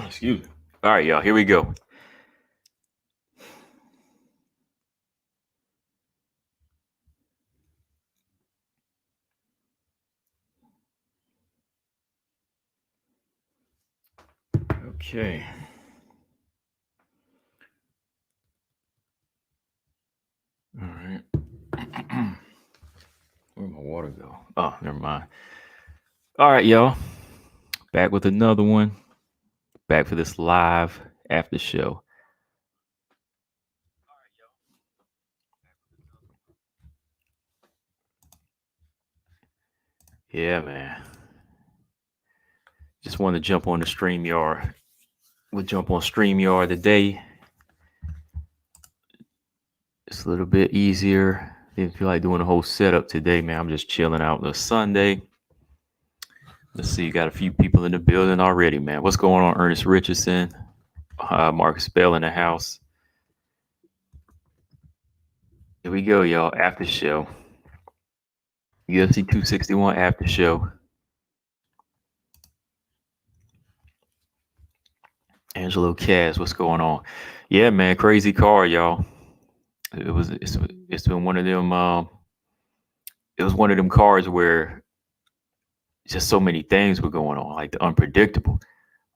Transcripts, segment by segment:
Excuse me. All right, y'all. Here we go. Okay. All right. Where'd my water go? Oh, never mind. All right, y'all. Back with another one. Back for this live after show. Yeah, man. Just want to jump on the StreamYard. We'll jump on StreamYard today. It's a little bit easier. Didn't feel like doing a whole setup today, man. I'm just chilling out on a Sunday. Let's see, you got a few people in the building already, man. What's going on, Ernest Richardson? Marcus Bell in the house. Here we go, y'all. After show. UFC 261 after show. Angelo Kaz, what's going on? Yeah, man, crazy card, y'all. It's been one of them. It was one of them cards where just so many things were going on, like the unpredictable.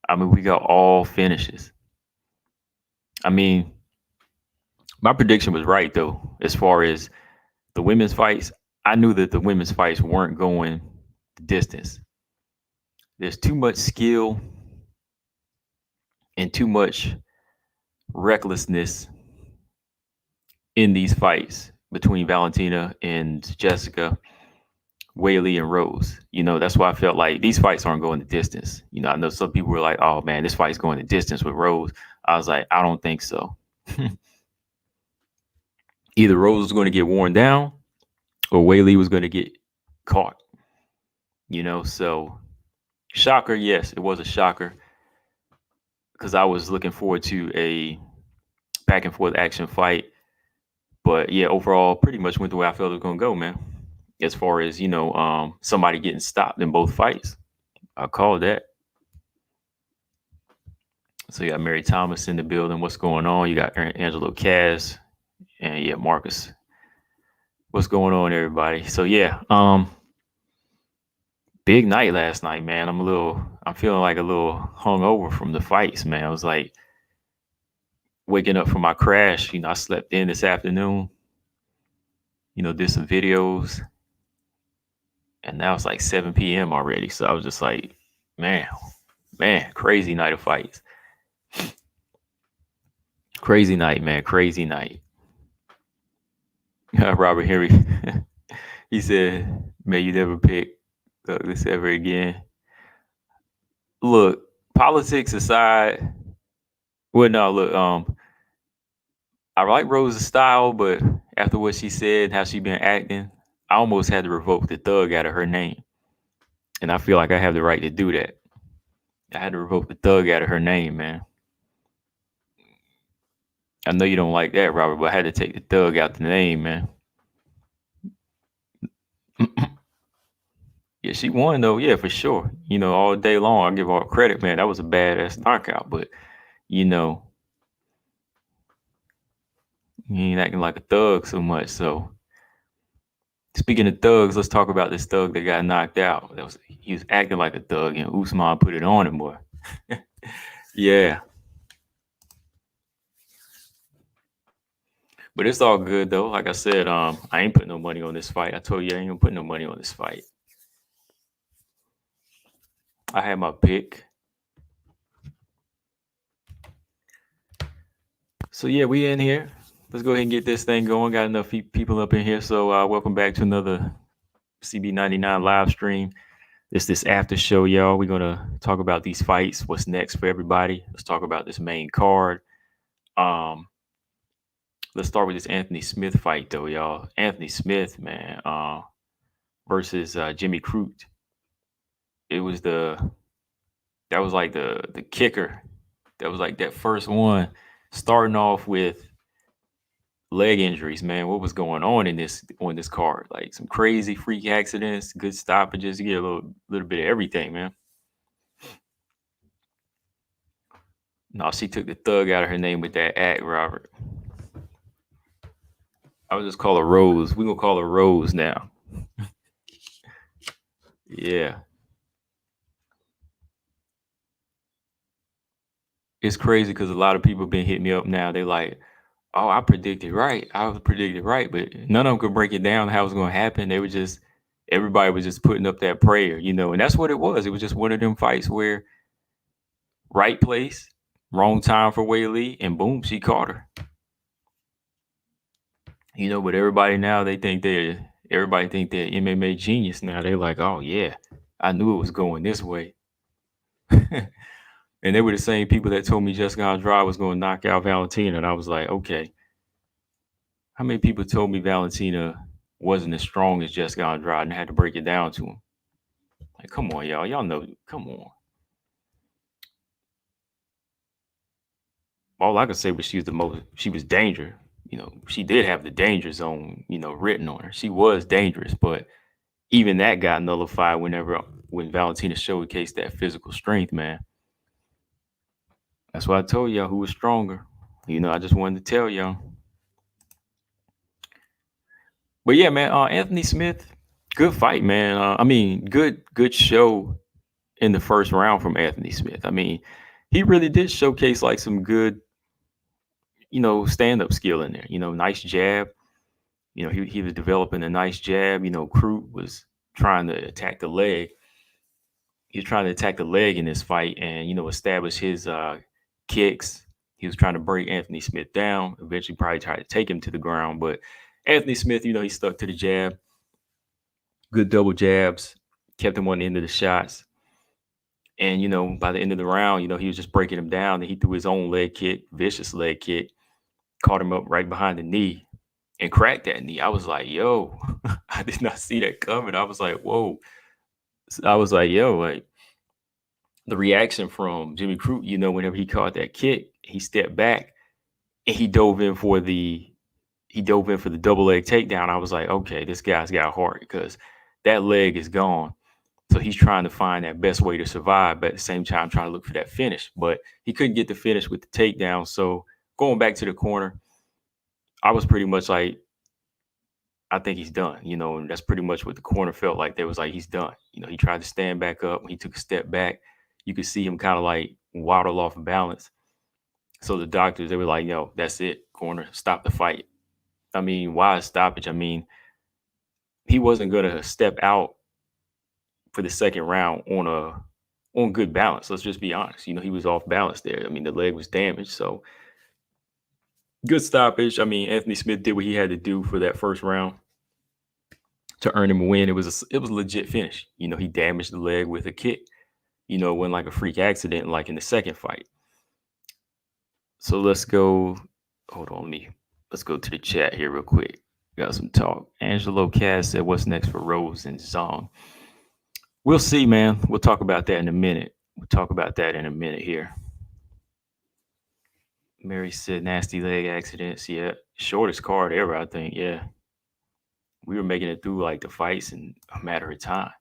I mean, we got all finishes. I mean, my prediction was right though, as far as the women's fights. I knew that the women's fights weren't going the distance. There's too much skill and too much recklessness in these fights between Valentina and Jessica, Weili and Rose. You know, that's why I felt like these fights aren't going the distance. You know, I know some people were like, oh man, this fight's going the distance with Rose. I was like, I don't think so. Either Rose was going to get worn down or Weili was going to get caught. You know, so shocker, yes, it was a shocker because I was looking forward to a back and forth action fight. But yeah, overall, pretty much went the way I felt it was going to go, man. As far as, you know, somebody getting stopped in both fights. I called that. So you got Mary Thomas in the building. What's going on? You got Angelo Kaz and yeah, Marcus. What's going on, everybody? So yeah, big night last night, man. I'm feeling like a little hungover from the fights, man. I was like waking up from my crash. You know, I slept in this afternoon. You know, did some videos, and now it's like 7 p.m. already. So I was just like, man, crazy night of fights. Crazy night, man. Crazy night. Robert Henry, he said, may you never pick this ever again. Look, politics aside, well, no, look, I like Rose's style, but after what she said, how she been acting, I almost had to revoke the thug out of her name. And I feel like I have the right to do that. I had to revoke the thug out of her name, man. I know you don't like that, Robert, but I had to take the thug out the name, man. Yeah, she won though. Yeah, for sure. You know, all day long, I give her credit, man. That was a badass knockout. But you know, he ain't acting like a thug so much. So, speaking of thugs, let's talk about this thug that got knocked out. He was acting like a thug, and Usman put it on him, boy. Yeah, but it's all good though. Like I said, I ain't putting no money on this fight. I told you I ain't gonna put no money on this fight. I had my pick. So yeah, we in here. Let's go ahead and get this thing going. Got enough people up in here. So welcome back to another CB99 live stream. This after show, y'all. We're gonna talk about these fights. What's next for everybody? Let's talk about this main card. Let's start with this Anthony Smith fight, though, y'all. Anthony Smith, man, versus Jimmy Crute. It was that was like the kicker. That was like that first one, starting off with leg injuries, man. What was going on this card? Like some crazy freak accidents, good stoppages. You get a little bit of everything, man. No, she took the thug out of her name with that act, Robert. I would just call her Rose. We're gonna call her Rose now. Yeah. It's crazy because a lot of people been hitting me up now. They like, oh, I predicted right. I was predicted right, but none of them could break it down how it was gonna happen. They were just everybody was just putting up that prayer, and that's what it was. It was just one of them fights where right place, wrong time for Weili, and boom, she caught her. But everybody now everybody think they're MMA genius now. They're like, oh yeah, I knew it was going this way. And they were the same people that told me Jessica Andrade was going to knock out Valentina, and I was like, okay, how many people told me Valentina wasn't as strong as Jessica Andrade, and I had to break it down to them? Like, come on, y'all know, come on. All I could say was she was dangerous. She did have the danger zone, written on her. She was dangerous, but even that got nullified when Valentina showcased that physical strength, man. That's why I told y'all who was stronger. I just wanted to tell y'all. But yeah, man, Anthony Smith, good fight, man. I mean, good show in the first round from Anthony Smith. I mean, he really did showcase like some good, stand-up skill in there. Nice jab. He was developing a nice jab. Crute was trying to attack the leg. He was trying to attack the leg in this fight and, establish his kicks. He was trying to break Anthony Smith down, eventually probably tried to take him to the ground. But Anthony Smith, he stuck to the jab. Good double jabs, kept him on the end of the shots. And, by the end of the round, he was just breaking him down. And he threw his own leg kick, vicious leg kick, caught him up right behind the knee and cracked that knee. I was like, yo, I did not see that coming. I was like, whoa. I was like, yo, like the reaction from Jimmy Crute, whenever he caught that kick, he stepped back and he dove in for the double leg takedown. I was like, okay, this guy's got heart because that leg is gone. So he's trying to find that best way to survive, but at the same time trying to look for that finish. But he couldn't get the finish with the takedown. So going back to the corner, I was pretty much like, I think he's done, and that's pretty much what the corner felt like. They was like, he's done. He tried to stand back up. When he took a step back, you could see him kind of like waddle off of balance. So the doctors, they were like, yo, that's it, corner, stop the fight. I mean, why a stoppage? I mean, he wasn't going to step out for the second round on good balance. Let's just be honest. He was off balance there. I mean, the leg was damaged. So good stoppage. I mean, Anthony Smith did what he had to do for that first round to earn him a win. It was a legit finish. He damaged the leg with a kick. It wasn't like a freak accident like in the second fight. So let's go. Hold on, let's go to the chat here real quick. Got some talk. Angelo Cass said, what's next for Rose and Zong? We'll see, man. We'll talk about that in a minute. Here. Mary said, nasty leg accidents. Yeah. Shortest card ever, I think. Yeah. We were making it through like the fights in a matter of time.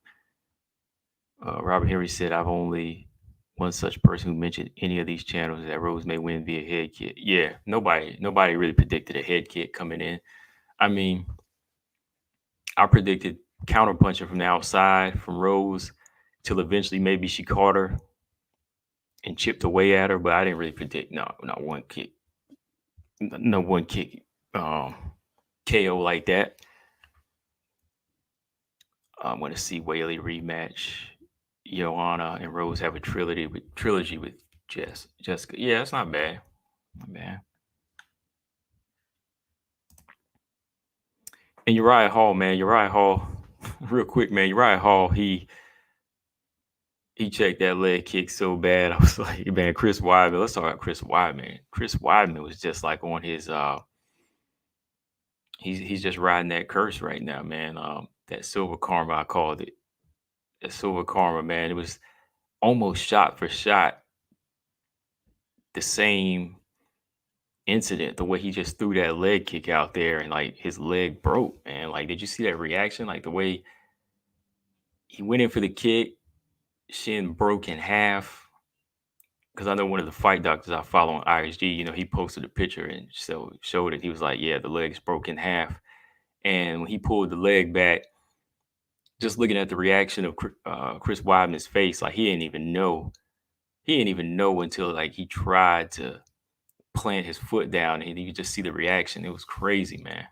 Robert Henry said, I've only one such person who mentioned any of these channels that Rose may win via head kick. Yeah. Nobody really predicted a head kick coming in. I mean, I predicted counterpunching from the outside from Rose till eventually maybe she caught her and chipped away at her, but I didn't really predict not one kick. No one kick KO like that. I want to see Weili rematch. Joanna and Rose have a trilogy with Jessica. Yeah, it's not bad. Not bad. And Uriah Hall, man. Real quick, man. Uriah Hall, he checked that leg kick so bad. I was like, man, Chris Weidman. Let's talk about Chris Weidman. Chris Weidman was just like on his he's just riding that curse right now, man. That silver karma, I called it. That silver karma, man. It was almost shot for shot the same incident, the way he just threw that leg kick out there and like his leg broke, man. Like, did you see that reaction? Like the way he went in for the kick, shin broke in half. Because I know one of the fight doctors I follow on ISG, he posted a picture and showed it. He was like, "Yeah, the leg's broke in half." And when he pulled the leg back, just looking at the reaction of Chris Weidman's face, like he didn't even know. He didn't even know until like he tried to plant his foot down, and you could just see the reaction. It was crazy, man.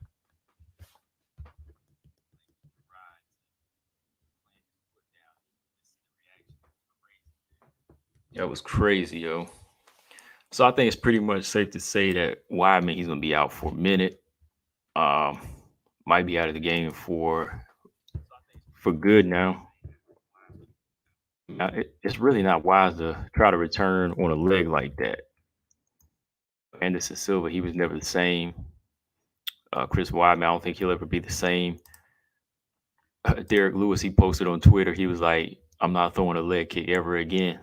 That was crazy, yo. So I think it's pretty much safe to say that Weidman, he's gonna be out for a minute. Um, might be out of the game for good now. It's really not wise to try to return on a leg like that. Anderson Silva, he was never the same. Chris Weidman, I don't think he'll ever be the same. Derek Lewis, he posted on Twitter, he was like, "I'm not throwing a leg kick ever again."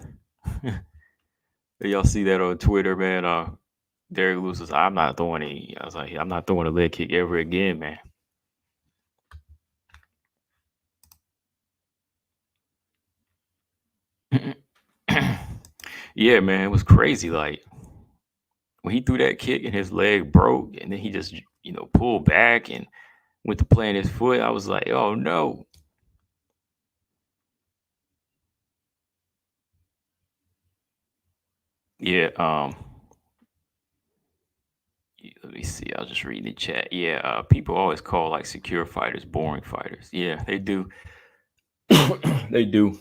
Y'all see that on Twitter, man? Derek Lewis was, "I'm not throwing any." I was like, "I'm not throwing a leg kick ever again, man." Yeah, man, it was crazy. Like when he threw that kick and his leg broke, and then he just pulled back and went to plant his foot. I was like, "Oh no!" Yeah. Let me see. I was just reading the chat. Yeah. People always call like secure fighters boring fighters. Yeah, they do. They do.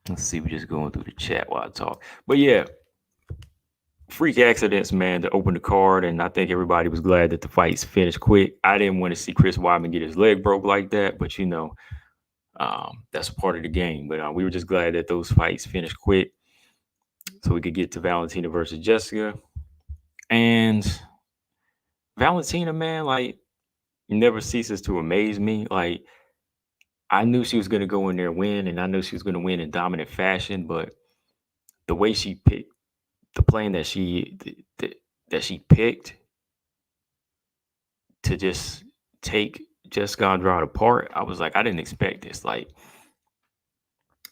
Let's see. We're just going through the chat while I talk. But yeah, freak accidents, man, to open the card, and I think everybody was glad that the fights finished quick. I didn't want to see Chris Weidman get his leg broke like that, but that's a part of the game. But we were just glad that those fights finished quick, so we could get to Valentina versus Jessica. And Valentina, man, like never ceases to amaze me. Like I knew she was going to go in there and win, and I knew she was going to win in dominant fashion, but the way she picked the plan that she picked to just take Jessica Andrade apart, I was like, I didn't expect this. Like,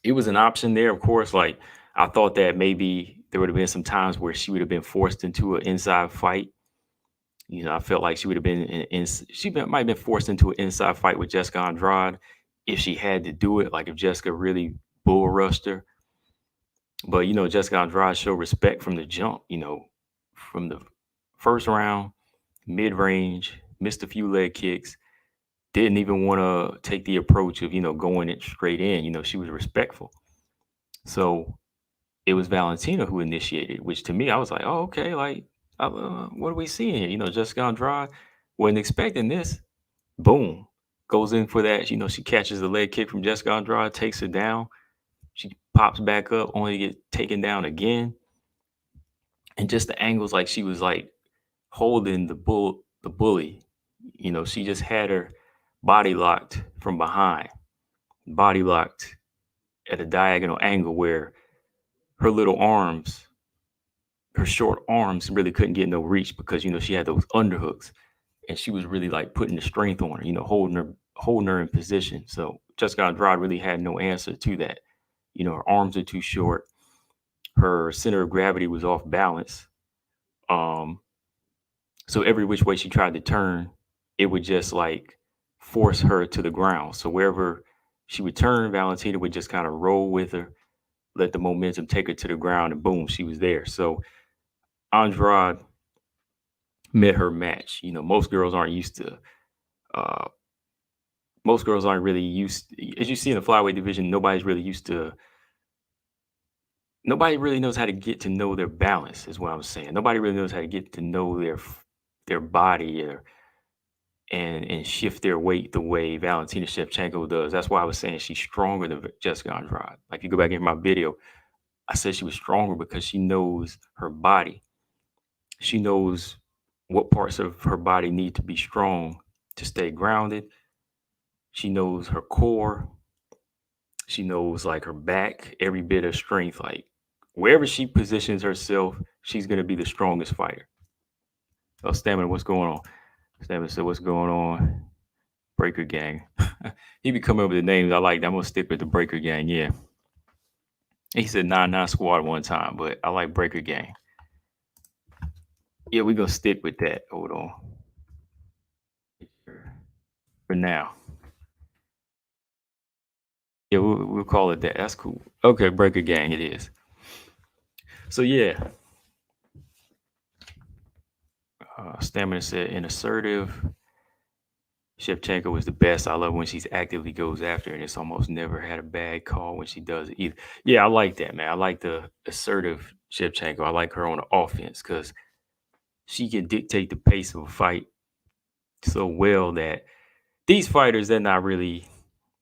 it was an option there, of course. Like, I thought that maybe there would have been some times where she would have been forced into an inside fight. I felt like she would have been might have been forced into an inside fight with Jessica Andrade if she had to do it. Like if Jessica really bull rushed her. But Jessica Andrade showed respect from the jump. From the first round, mid range, missed a few leg kicks, didn't even want to take the approach of going it straight in. She was respectful. So it was Valentina who initiated, which to me I was like, oh okay, like what are we seeing here? Jessica Andrade wasn't expecting this. Boom, goes in for that. She catches the leg kick from Jessica Andrade, takes her down. She pops back up, only to get taken down again. And just the angles, like she was like holding the bully. She just had her body locked from behind, body locked at a diagonal angle where her little arms, her short arms really couldn't get no reach because she had those underhooks, and she was really like putting the strength on her, holding her in position. So Jessica Andrade really had no answer to that. Her arms are too short, her center of gravity was off balance. Um, so every which way she tried to turn, it would just like force her to the ground. So wherever she would turn, Valentina would just kind of roll with her, let the momentum take her to the ground, and boom, she was there. So Andrade met her match. Uh, most girls aren't really used, as you see in the flyweight division, nobody really knows how to get to know their balance, is what I'm saying. Nobody really knows how to get to know their body and shift their weight the way Valentina Shevchenko does. That's why I was saying she's stronger than Jessica Andrade. Like you go back in my video, I said she was stronger because she knows her body. She knows what parts of her body need to be strong to stay grounded. She knows her core. She knows like her back, every bit of strength, like wherever she positions herself, she's gonna be the strongest fighter. Oh, Stamina, what's going on? Stamina said, what's going on? Breaker Gang. He be coming up with the names I like. I'm gonna stick with the Breaker Gang. Yeah. He said 9-9 squad one time, but I like Breaker Gang. Yeah, we gonna stick with that. Hold on. For now. Yeah, we'll call it that. That's cool. Okay, Breaker Gang it is. So yeah. Stamina said an assertive Shevchenko is the best. I love when she's actively goes after, and it's almost never had a bad call when she does it either. Yeah, I like that, man. I like the assertive Shevchenko. I like her on the offense because she can dictate the pace of a fight so well that these fighters they're not really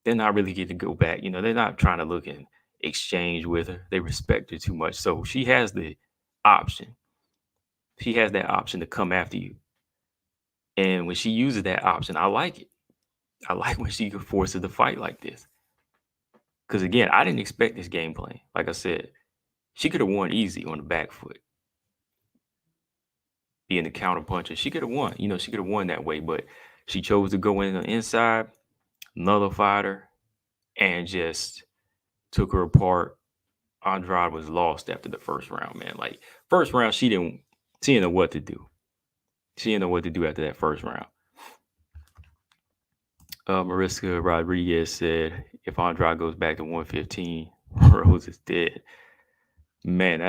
getting to go back. You know, they're not trying to look and exchange with her. They respect her too much. So she has the option. She has that option to come after you. And when she uses that option, I like it. I like when she forces the fight like this. Because again, I didn't expect this game plan. Like I said, she could have won easy on the back foot, being the counter puncher. She could have won. You know, she could have won that way, but she chose to go in the inside, nullified her, and just took her apart. Andrade was lost after the first round, man. Like first round, she didn't know what to do. She didn't know what to do after that first round. Mariska Rodriguez said, if Andrade goes back to 115, Rose is dead. Man,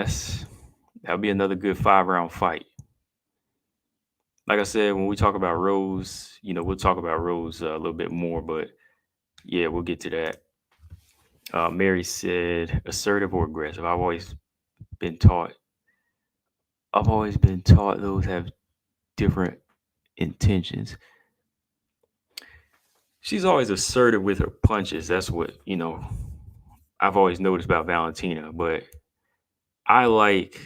that'll be another good 5-round fight. Like I said, when we talk about Rose, you know, we'll talk about Rose a little bit more, but yeah, we'll get to that. Mary said, assertive or aggressive. Been taught. I've always been taught those have different intentions. She's always assertive with her punches. That's what, you know, I've always noticed about Valentina, but I like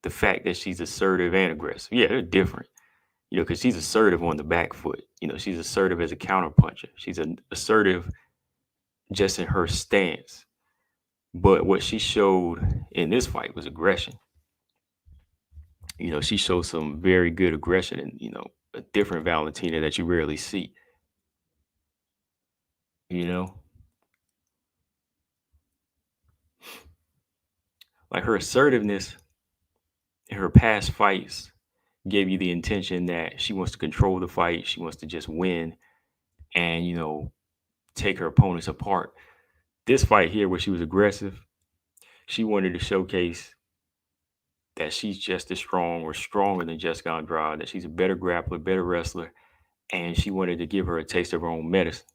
the fact that she's assertive and aggressive. Yeah, they're different, you know, because she's assertive on the back foot. You know, she's assertive as a counter puncher. She's assertive just in her stance. But what she showed in this fight was aggression. You know, she showed some very good aggression and, you know, a different Valentina that you rarely see. You know, like her assertiveness in her past fights gave you the intention that she wants to control the fight. She wants to just win and, you know, take her opponents apart. This fight here, where she was aggressive, she wanted to showcase that she's just as strong or stronger than Jessica Andrade, that she's a better grappler, better wrestler, and she wanted to give her a taste of her own medicine.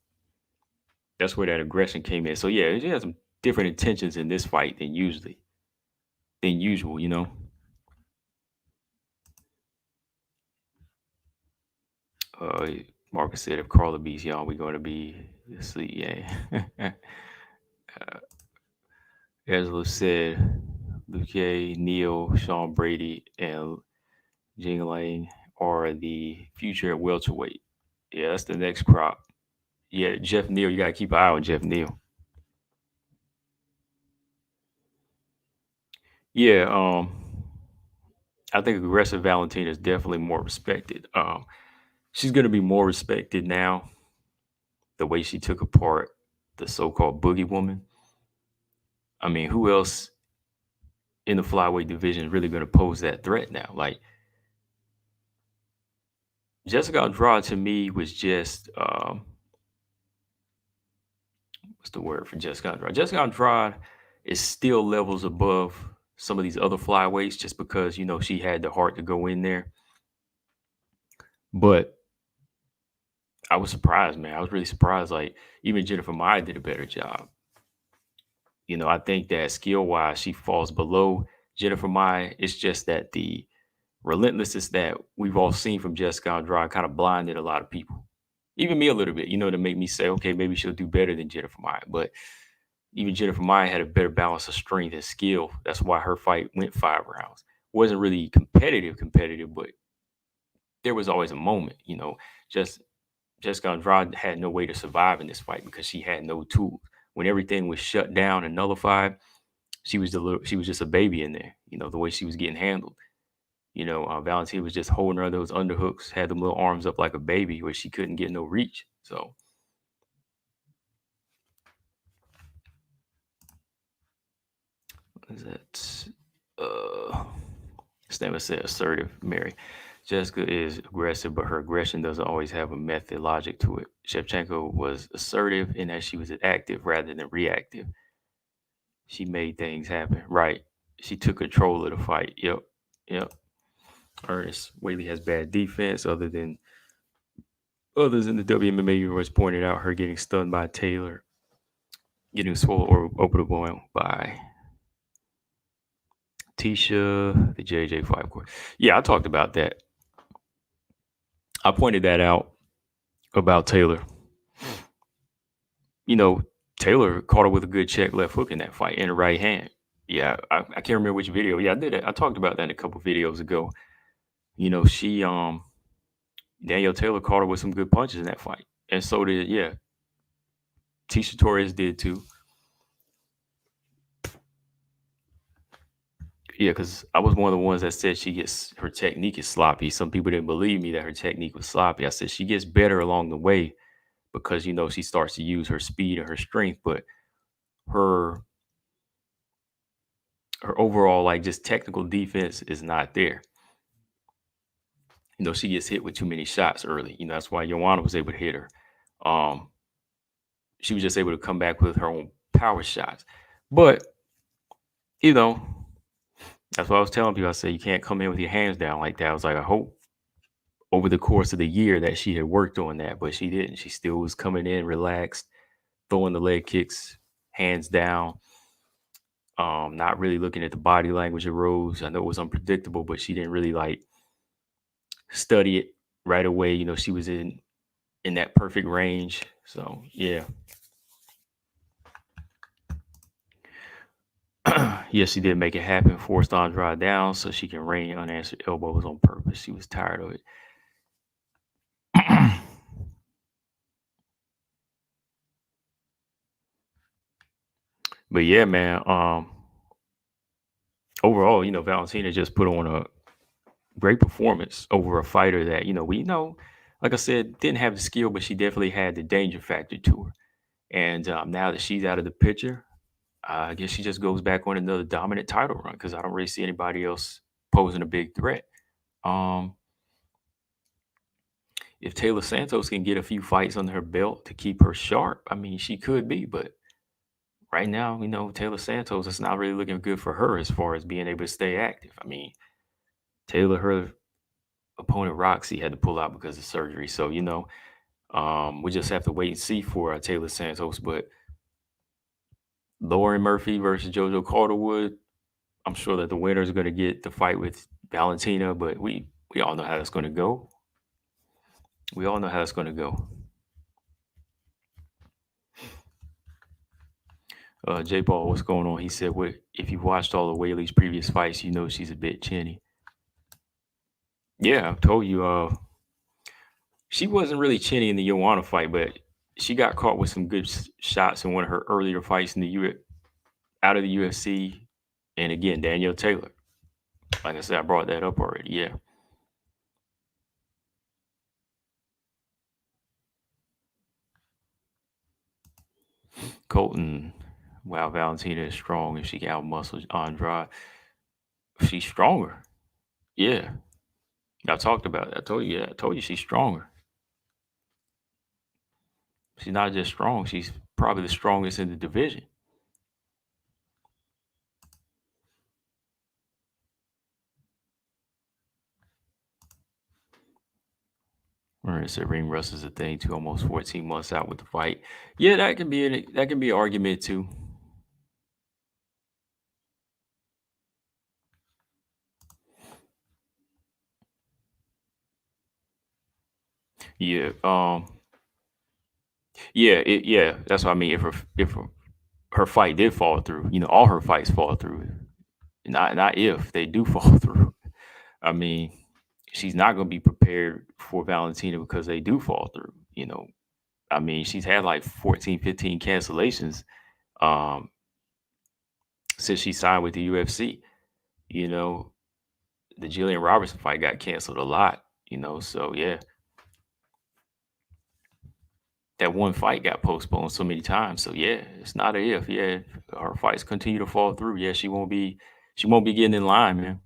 That's where that aggression came in. So yeah, she had some different intentions in this fight than usual, you know. Uh Marcus said if Carla beats y'all, we're gonna be asleep, yeah. Angela said Luke, Neil, Sean Brady, and Jingling are the future at welterweight. Yeah, that's the next crop. Yeah, Jeff Neal, you gotta keep an eye on Jeff Neal. Yeah, I think aggressive Valentina is definitely more respected. She's gonna be more respected now. The way she took apart the so-called boogie woman. I mean, who else in the flyweight division is really gonna pose that threat now? Like Jessica Andrade to me was just what's the word for Jessica Andrade? Jessica Andrade is still levels above some of these other flyweights just because, you know, she had the heart to go in there. But I was surprised, man. I was really surprised. Like, even Jennifer Maia did a better job. You know, I think that skill wise, she falls below Jennifer Maia. It's just that the relentlessness that we've all seen from Jessica Andrade kind of blinded a lot of people, even me a little bit, you know, to make me say, okay, maybe she'll do better than Jennifer Maia. But even Jennifer Maia had a better balance of strength and skill. That's why her fight went 5 rounds. Wasn't really competitive, but there was always a moment, you know, just Jessica Andrade had no way to survive in this fight because she had no tools. When everything was shut down and nullified, she was just a baby in there. The way she was getting handled. Valentina was just holding her those underhooks, had them little arms up like a baby, where she couldn't get no reach. So what is that? Stammer said assertive, Mary. Jessica is aggressive, but her aggression doesn't always have a method logic to it. Shevchenko was assertive in that she was active rather than reactive. She made things happen. Right. She took control of the fight. Yep. Yep. Ernest Weili has bad defense others in the WMMA universe pointed out her getting stunned by Taylor, getting swallowed or openable by Tisha, the JJ5 court. Yeah, I talked about that. I pointed that out about Taylor. Taylor caught her with a good check left hook in that fight in the right hand. Yeah, I can't remember which video. Yeah, I did it. I talked about that in a couple videos ago. She Danielle Taylor caught her with some good punches in that fight. And so did, Tisha Torres did too. Yeah, because I was one of the ones that said her technique is sloppy. Some people didn't believe me that her technique was sloppy. I said she gets better along the way because, she starts to use her speed and her strength, but her overall, like, just technical defense is not there. She gets hit with too many shots early. That's why Joanna was able to hit her. She was just able to come back with her own power shots. But, that's what I was telling people. I said, you can't come in with your hands down like that. I was like, I hope over the course of the year that she had worked on that, but she didn't. She still was coming in relaxed, throwing the leg kicks, hands down, not really looking at the body language of Rose. I know it was unpredictable, but she didn't really study it right away. She was in that perfect range. So yeah. Yes, she did make it happen, forced Andrade down so she can rain unanswered elbows on purpose. She was tired of it. But yeah, man, overall, Valentina just put on a great performance over a fighter that, like I said, didn't have the skill, but she definitely had the danger factor to her. And now that she's out of the picture, I guess she just goes back on another dominant title run because I don't really see anybody else posing a big threat. If Taylor Santos can get a few fights under her belt to keep her sharp, I mean, she could be, but right now, Taylor Santos, it's not really looking good for her as far as being able to stay active. I mean, her opponent Roxy had to pull out because of surgery. So, we just have to wait and see for Taylor Santos. But Lauren Murphy versus JoJo Calderwood, I'm sure that the winner is going to get the fight with Valentina, but we all know how that's going to go. We all know how that's going to go. J Paul, what's going on? He said, if you've watched all of Weili's previous fights, you know she's a bit chinny. Yeah, I told you, she wasn't really chinny in the Joanna fight, but she got caught with some good shots in one of her earlier fights in out of the UFC. And again, Danielle Taylor. Like I said, I brought that up already. Yeah. Colton, wow, Valentina is strong if she can outmuscle Andrade. She's stronger. Yeah. I talked about it. I told you she's stronger. She's not just strong, she's probably the strongest in the division. Right, so ring rust is a thing too, almost 14 months out with the fight. Yeah, that can be an argument too. Yeah. Yeah, that's what I mean. If her fight did fall through, all her fights fall through. Not if they do fall through. I mean, she's not going to be prepared for Valentina because they do fall through. You know, I mean, she's had like 14, 15 cancellations um, since she signed with the UFC. You know, the Jillian Robertson fight got canceled a lot. So yeah, that one fight got postponed so many times. So yeah, it's not a if. Yeah, her fights continue to fall through. Yeah, she won't be getting in line, man.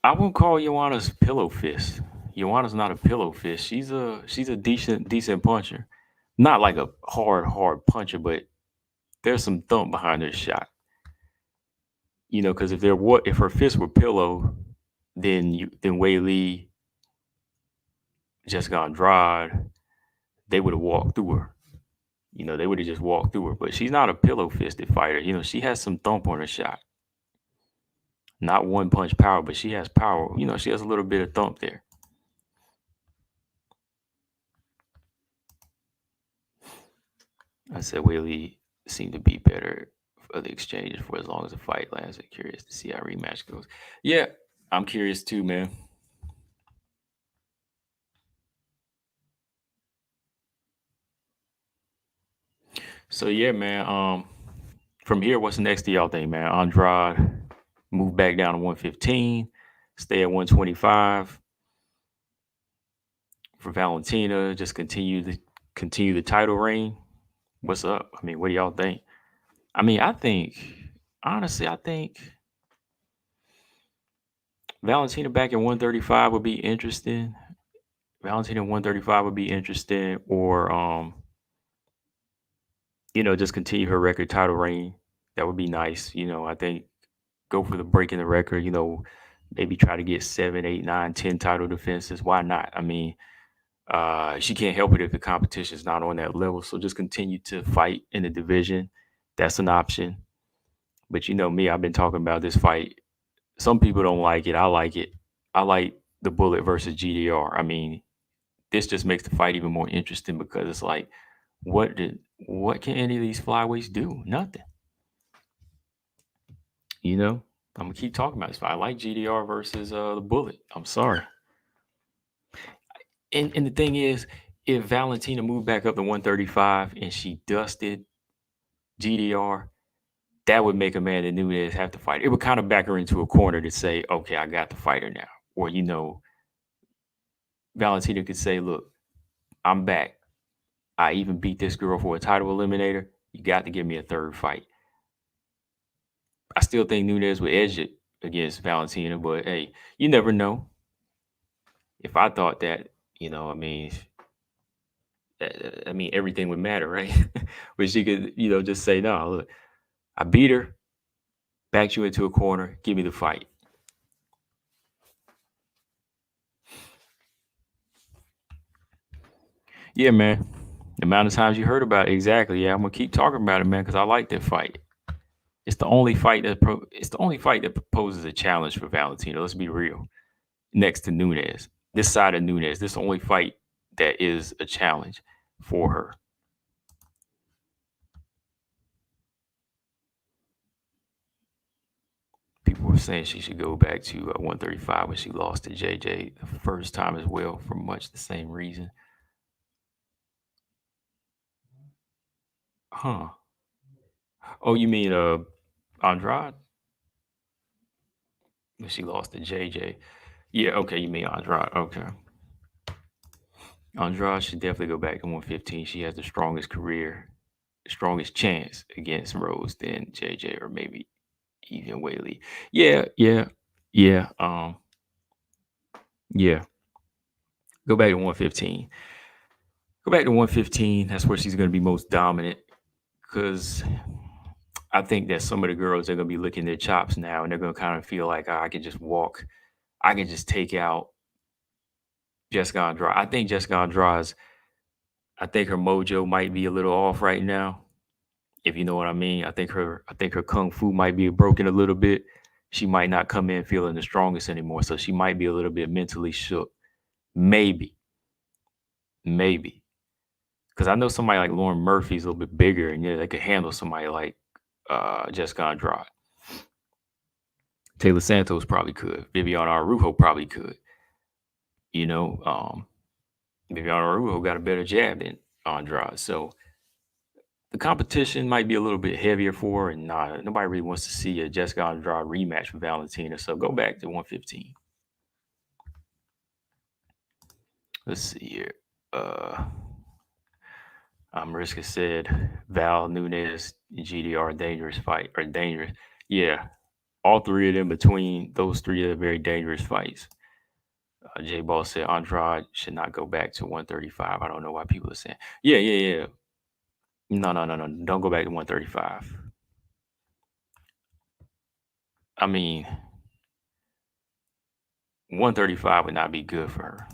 I won't call Joanna's pillow fist. Joanna's not a pillow fist. She's a decent puncher. Not like a hard puncher, but there's some thump behind her shot. Because if her fist were pillow, then Weili, Jessica Andrade, they would have walked through her. They would have just walked through her. But she's not a pillow fisted fighter. She has some thump on her shot. Not one punch power, but she has power. She has a little bit of thump there. I said Weili seemed to be better for the exchanges for as long as the fight lasted. Curious to see how rematch goes. Yeah, I'm curious too, man. So yeah, man. From here, what's next to y'all think, man? Andrade move back down to 115, stay at 125 for Valentina. Just continue the title reign. What's up? I mean, what do y'all think? I mean, honestly, I think Valentina back at 135 would be interesting. Valentina 135 would be interesting, or just continue her record title reign. That would be nice. I think go for the breaking the record. Maybe try to get 7, 8, 9, 10 title defenses. Why not? I mean, she can't help it if the competition is not on that level. So just continue to fight in the division. That's an option. But me, I've been talking about this fight. Some people don't like it. I like it. I like the Bullet versus GDR. I mean, this just makes the fight even more interesting because it's like, what can any of these flyweights do? Nothing. I'm gonna keep talking about this fight. I like GDR versus the Bullet. I'm sorry. And the thing is, if Valentina moved back up to 135 and she dusted GDR, that would make Amanda Nunes have to fight. It would kind of back her into a corner to say, okay, I got to fight her now. Or, Valentina could say, look, I'm back. I even beat this girl for a title eliminator. You got to give me a third fight. I still think Nunes would edge it against Valentina, but hey, you never know. If I thought that, everything would matter, right? But she could, just say, no, look, I beat her, backed you into a corner, give me the fight. Yeah, man. The amount of times you heard about it, exactly. Yeah, I'm gonna keep talking about it, man, because I like that fight. It's the only fight that proposes a challenge for Valentina. Let's be real. Next to Nunes, this side of Nunes, this is the only fight that is a challenge for her. People were saying she should go back to 135 when she lost to JJ the first time as well, for much the same reason. Huh. Oh, you mean Andrade? When she lost to JJ. Yeah, okay, you mean Andrade. Okay. Andrade should definitely go back to 115. She has the strongest career, strongest chance against Rose than JJ or maybe even Weili. Yeah, yeah, yeah. Yeah. Go back to 115. Go back to 115. That's where she's gonna be most dominant. Because I think that some of the girls are gonna be licking their chops now and they're gonna kind of feel like I can just walk, I can just take out Jessica Andrade. I think her mojo might be a little off right now, if you know what I mean. I think her kung fu might be broken a little bit. She might not come in feeling the strongest anymore, so she might be a little bit mentally shook. Maybe, maybe, because I know somebody like Lauren Murphy's a little bit bigger, and yeah, they could handle somebody like Jessica Andrade. Taylor Santos probably could. Viviana Araujo probably could. Viviana Araujo got a better jab than Andrade. So the competition might be a little bit heavier for her, and nobody really wants to see a Jessica Andrade rematch with Valentina. So go back to 115. Let's see here. Mariska said Val, Nunes, and GDR dangerous fight or dangerous. Yeah, all three of them, between those three, are very dangerous fights. J Ball said Andrade should not go back to 135. I don't know why people are saying. Yeah. No. Don't go back to 135. I mean, 135 would not be good for her.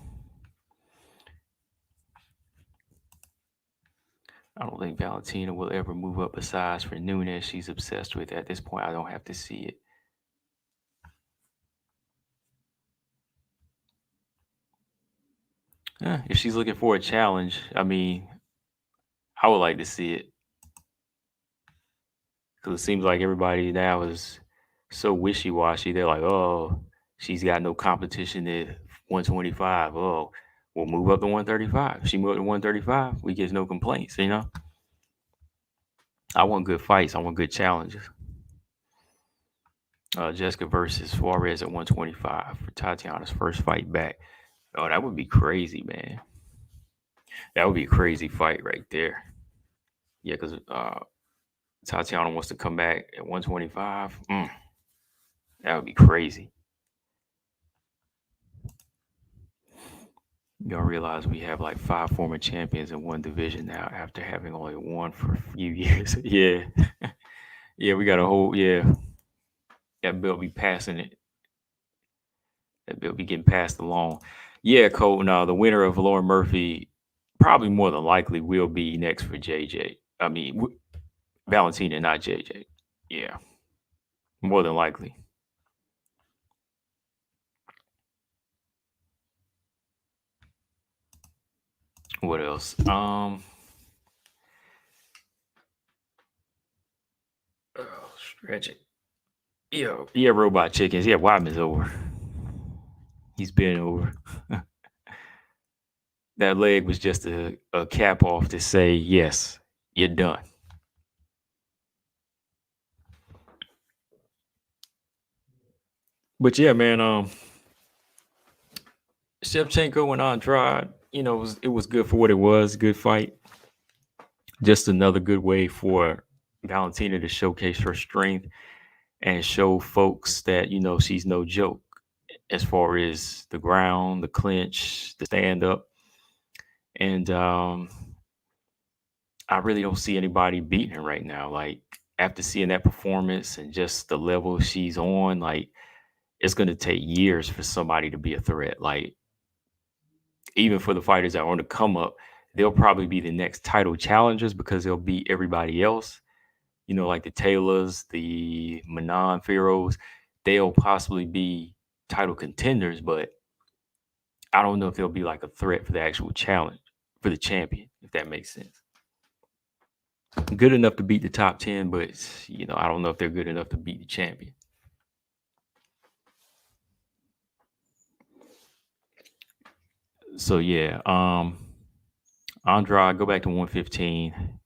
I don't think Valentina will ever move up a size for Nunes. She's obsessed with it. At this point, I don't have to see it. If she's looking for a challenge, I mean, I would like to see it. Because it seems like everybody now is so wishy-washy. They're like, oh, she's got no competition at 125. Oh, we'll move up to 135. If she moved to 135, we get no complaints, I want good fights. I want good challenges. Jessica versus Suarez at 125 for Tatiana's first fight back. Oh, that would be crazy, man. That would be a crazy fight right there. Yeah, because Tatiana wants to come back at 125. That would be crazy. Y'all realize we have like 5 former champions in one division now after having only one for a few years. Yeah. Yeah, we got a whole, that bill be passing it. That bill be getting passed along. Yeah, Cole, now the winner of Lauren Murphy probably more than likely will be next for JJ. I mean, Valentina, not JJ. Yeah, more than likely. What else? Stretch it. Yeah, Robot Chickens. Yeah, Wyman's over. He's been over. That leg was just a cap off to say, yes, you're done. But yeah, man, Shevchenko and Andrade, it was good for what it was. Good fight. Just another good way for Valentina to showcase her strength and show folks that, she's no joke as far as the ground, the clinch, the stand up. And I really don't see anybody beating her right now. Like, after seeing that performance and just the level she's on, like, it's going to take years for somebody to be a threat. Like, even for the fighters that are on the come up, they'll probably be the next title challengers because they'll beat everybody else. Like the Taylors, the Manon Pharaohs, they'll possibly be title contenders, but I don't know if they'll be like a threat for the actual challenge for the champion, if that makes sense. Good enough to beat the top 10, but I don't know if they're good enough to beat the champion. So yeah, Andrade, go back to 115.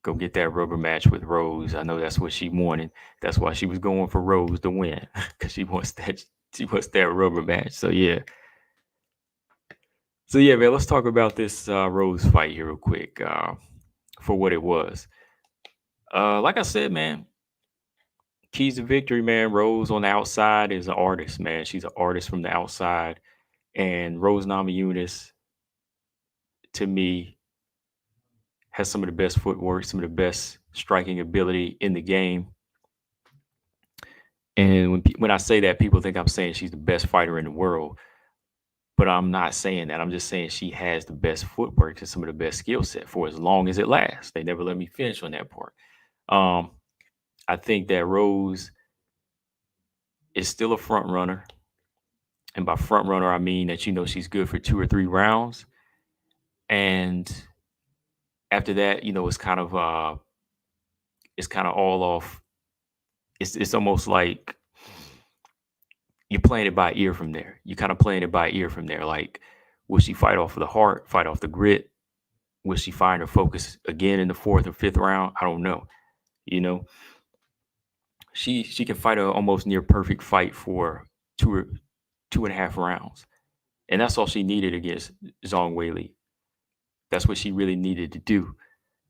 Go get that rubber match with Rose. I know that's what she wanted. That's why she was going for Rose to win, because she wants that rubber match. So yeah. Man, let's talk about this Rose fight here real quick, for what it was. Like I said, man, keys to victory, man. Rose on the outside is an artist, man. She's an artist from the outside. And Rose Namajunas, to me, has some of the best footwork, some of the best striking ability in the game. And when I say that, people think I'm saying she's the best fighter in the world. But I'm not saying that. I'm just saying she has the best footwork and some of the best skill set for as long as it lasts. They never let me finish on that part. I think that Rose is still a front runner. And by front runner, I mean that, she's good for 2 or 3 rounds. And after that, it's kind of all off it's almost like you're playing it by ear from there. You're kind of playing it by ear from there. Like, will she fight off of the heart, fight off the grit? Will she find her focus again in the fourth or fifth round? I don't know. You know, she can fight a almost near perfect fight for two or 2.5 rounds, and that's all she needed against Zhang Weili. That's what she really needed to do,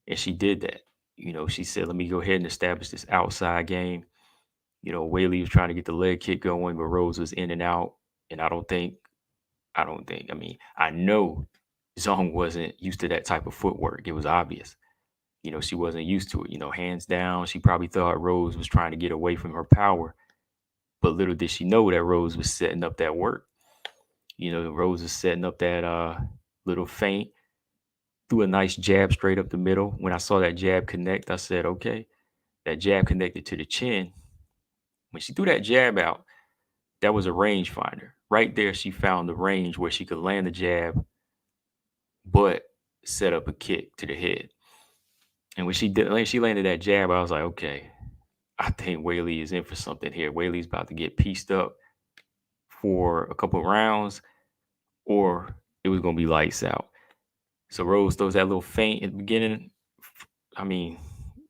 and she did that. She said, "Let me go ahead and establish this outside game." Weili was trying to get the leg kick going, but Rose was in and out, and I mean, I know Zhang wasn't used to that type of footwork. It was obvious. She wasn't used to it. Hands down, she probably thought Rose was trying to get away from her power. But little did she know that Rose was setting up that work. Rose was setting up that little feint, threw a nice jab straight up the middle. When I saw that jab connect, I said, okay, that jab connected to the chin. When she threw that jab out, that was a range finder. Right there, she found the range where she could land the jab, but set up a kick to the head. And when she landed that jab, I was like, okay, I think Weili is in for something here. Weili's about to get pieced up for a couple of rounds, or it was going to be lights out. So Rose throws that little feint at the beginning. I mean,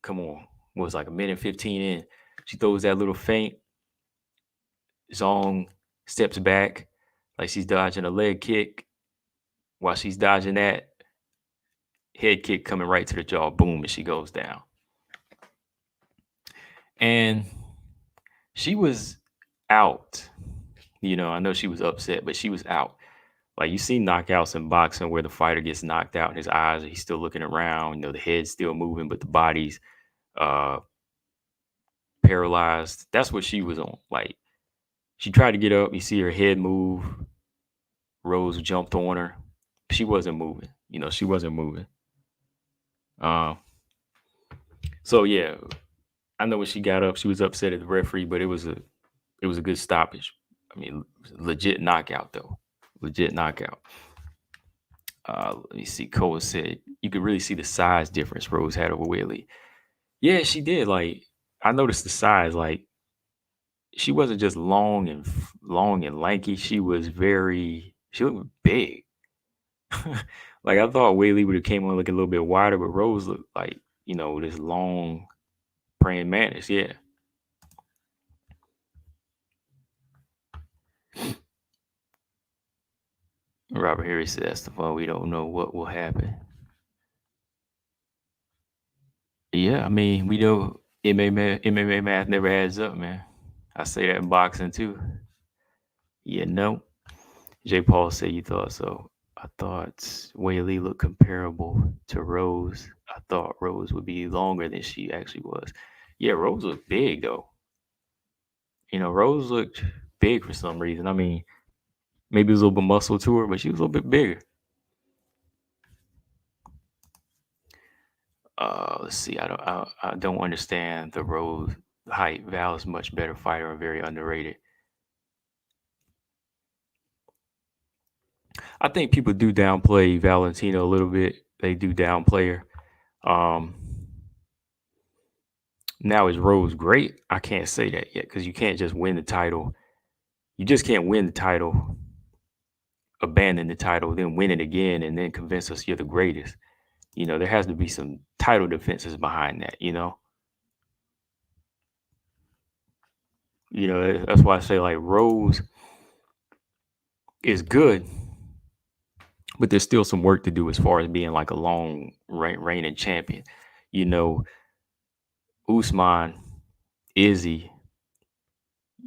come on. It was like a minute 15 in. She throws that little feint. Zhang steps back like she's dodging a leg kick. While she's dodging that, head kick coming right to the jaw. Boom, and she goes down. And she was out. I know she was upset, but she was out. Like, you see knockouts in boxing where the fighter gets knocked out and his eyes, he's still looking around, the head's still moving, but the body's paralyzed. That's what she was on. Like, she tried to get up. You see her head move. Rose jumped on her. She wasn't moving. She wasn't moving. So yeah, I know when she got up, she was upset at the referee, but it was a good stoppage. I mean, legit knockout though. Legit knockout. Let me see. Cole said you could really see the size difference Rose had over Weili. Yeah, she did. Like, I noticed the size. Like, she wasn't just long and lanky. She looked big. Like, I thought Weili would have came on looking a little bit wider, but Rose looked like, this long praying mantis. Yeah. Robert Harris said, that's the fun. We don't know what will happen. Yeah, I mean, we know MMA math never adds up, man. I say that in boxing too. J. Paul said you thought so. I thought Weili looked comparable to Rose. I thought Rose would be longer than she actually was. Yeah, Rose looked big though. Rose looked big for some reason. I mean, maybe it was a little bit muscle to her, but she was a little bit bigger. Let's see. I don't understand the Rose height. Val is much better fighter and very underrated. I think people do downplay Valentina a little bit. They do downplay her. Now, is Rose great? I can't say that yet because you can't just win the title. You just can't win the title, abandon the title, then win it again, and then convince us you're the greatest. There has to be some title defenses behind that, That's why I say, like, Rose is good, but there's still some work to do as far as being like a long reigning champion. Usman, Izzy,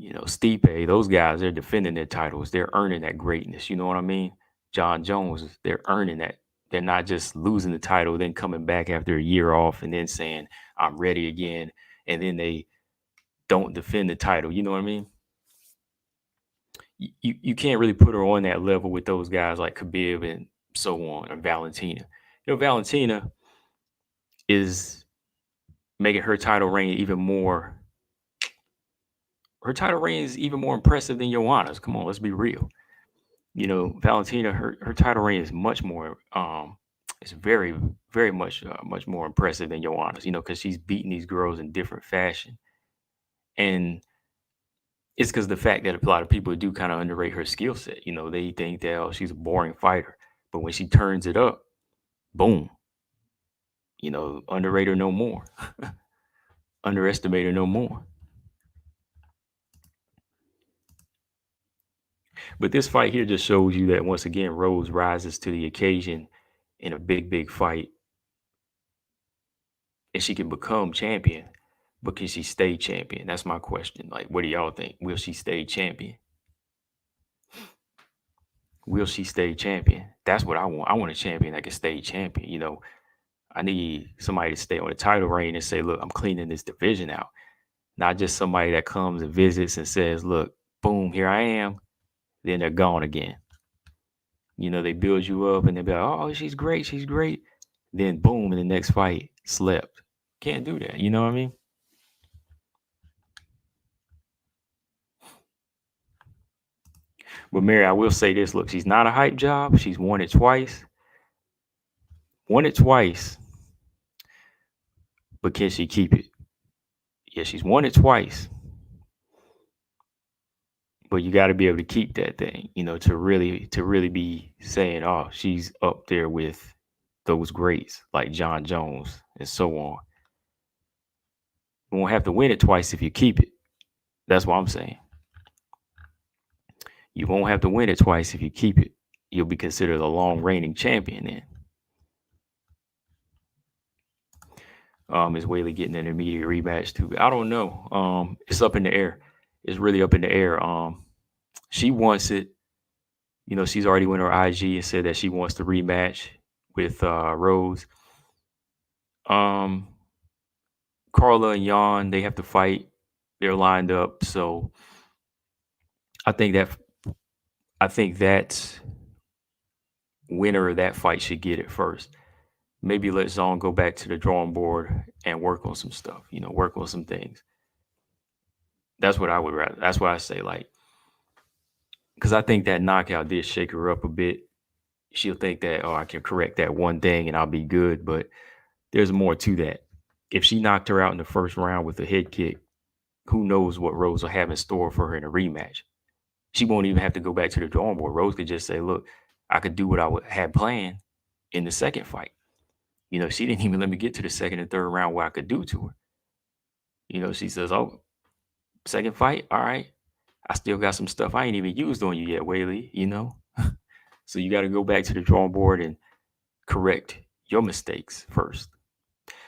Stipe, those guys, they're defending their titles. They're earning that greatness. You know what I mean? John Jones, they're earning that. They're not just losing the title, then coming back after a year off and then saying, I'm ready again. And then they don't defend the title. You know what I mean? You can't really put her on that level with those guys like Khabib and so on, or Valentina. Valentina is making her title reign even more. Her title reign is even more impressive than Joanna's. Come on, let's be real. Valentina, her title reign is much more. It's very, very much more impressive than Joanna's. Because she's beating these girls in different fashion, And it's because the fact that a lot of people do kind of underrate her skill set. You know, they think that, oh, she's a boring fighter. But when she turns it up, boom, you know, underrate her no more. Underestimate her no more. But this fight here just shows you that once again, Rose rises to the occasion in a big fight, and she can become champion. But can she stay champion? That's my question. Like, what do y'all think? Will she stay champion? Will she stay champion? That's what I want. I want a champion that can stay champion. You know, I need somebody to stay on the title reign and say, look, I'm cleaning this division out. Not just somebody that comes and visits and says, look, boom, here I am. Then they're gone again. You know, they build you up and they be like, oh, she's great. She's great. Then boom, in the next fight, slept. Can't do that. You know what I mean? But Mary, I will say this. Look, she's not a hype job. She's won it twice. Won it twice. But can she keep it? Yeah, she's won it twice. But you got to be able to keep that thing, you know, to really be saying, oh, she's up there with those greats like John Jones and so on. You won't have to win it twice if you keep it. That's what I'm saying. You won't have to win it twice if you keep it. You'll be considered a long reigning champion then. Is Weili getting an immediate rematch too? I don't know. It's up in the air. It's really up in the air. She wants it. You know, she's already went her IG and said that she wants the rematch with Rose. Carla and Jan, they have to fight. They're lined up. So I think that winner of that fight should get it first. Maybe let Zone go back to the drawing board and work on some stuff, you know, work on some things. That's what I would rather. That's why I say, like, because I think that knockout did shake her up a bit. She'll think that, oh, I can correct that one thing and I'll be good. But there's more to that. If she knocked her out in the first round with a head kick, who knows what Rose will have in store for her in a rematch. She won't even have to go back to the drawing board. Rose could just say, look, I could do what I had planned in the second fight. You know, she didn't even let me get to the second and third round where I could do to her. You know, she says, oh, second fight, all right. I still got some stuff I ain't even used on you yet, Weili, you know? So you got to go back to the drawing board and correct your mistakes first.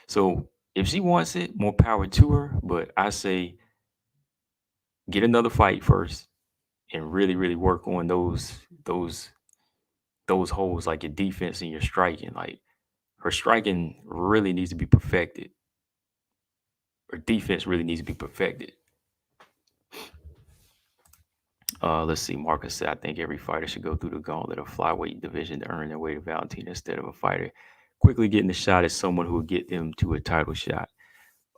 So if she wants it, more power to her. But I say get another fight first and really work on those holes, like your defense and your striking. Like her striking really needs to be perfected. Her defense really needs to be perfected. Let's see. Marcus said, I think every fighter should go through the gauntlet of flyweight division to earn their way to Valentina instead of a fighter quickly getting a shot at someone who will get them to a title shot.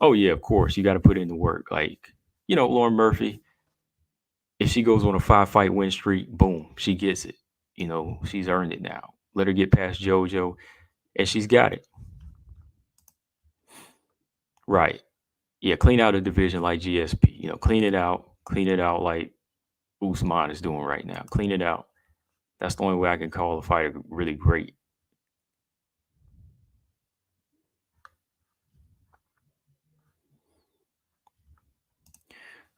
Oh, yeah, of course. You got to put in the work. Like, you know, Lauren Murphy, if she goes on a 5-fight win streak, boom, she gets it. You know, she's earned it now. Let her get past JoJo, and she's got it. Right. Yeah, clean out a division like GSP. You know, clean it out like Usman is doing right now. Clean it out. That's the only way I can call a fighter really great.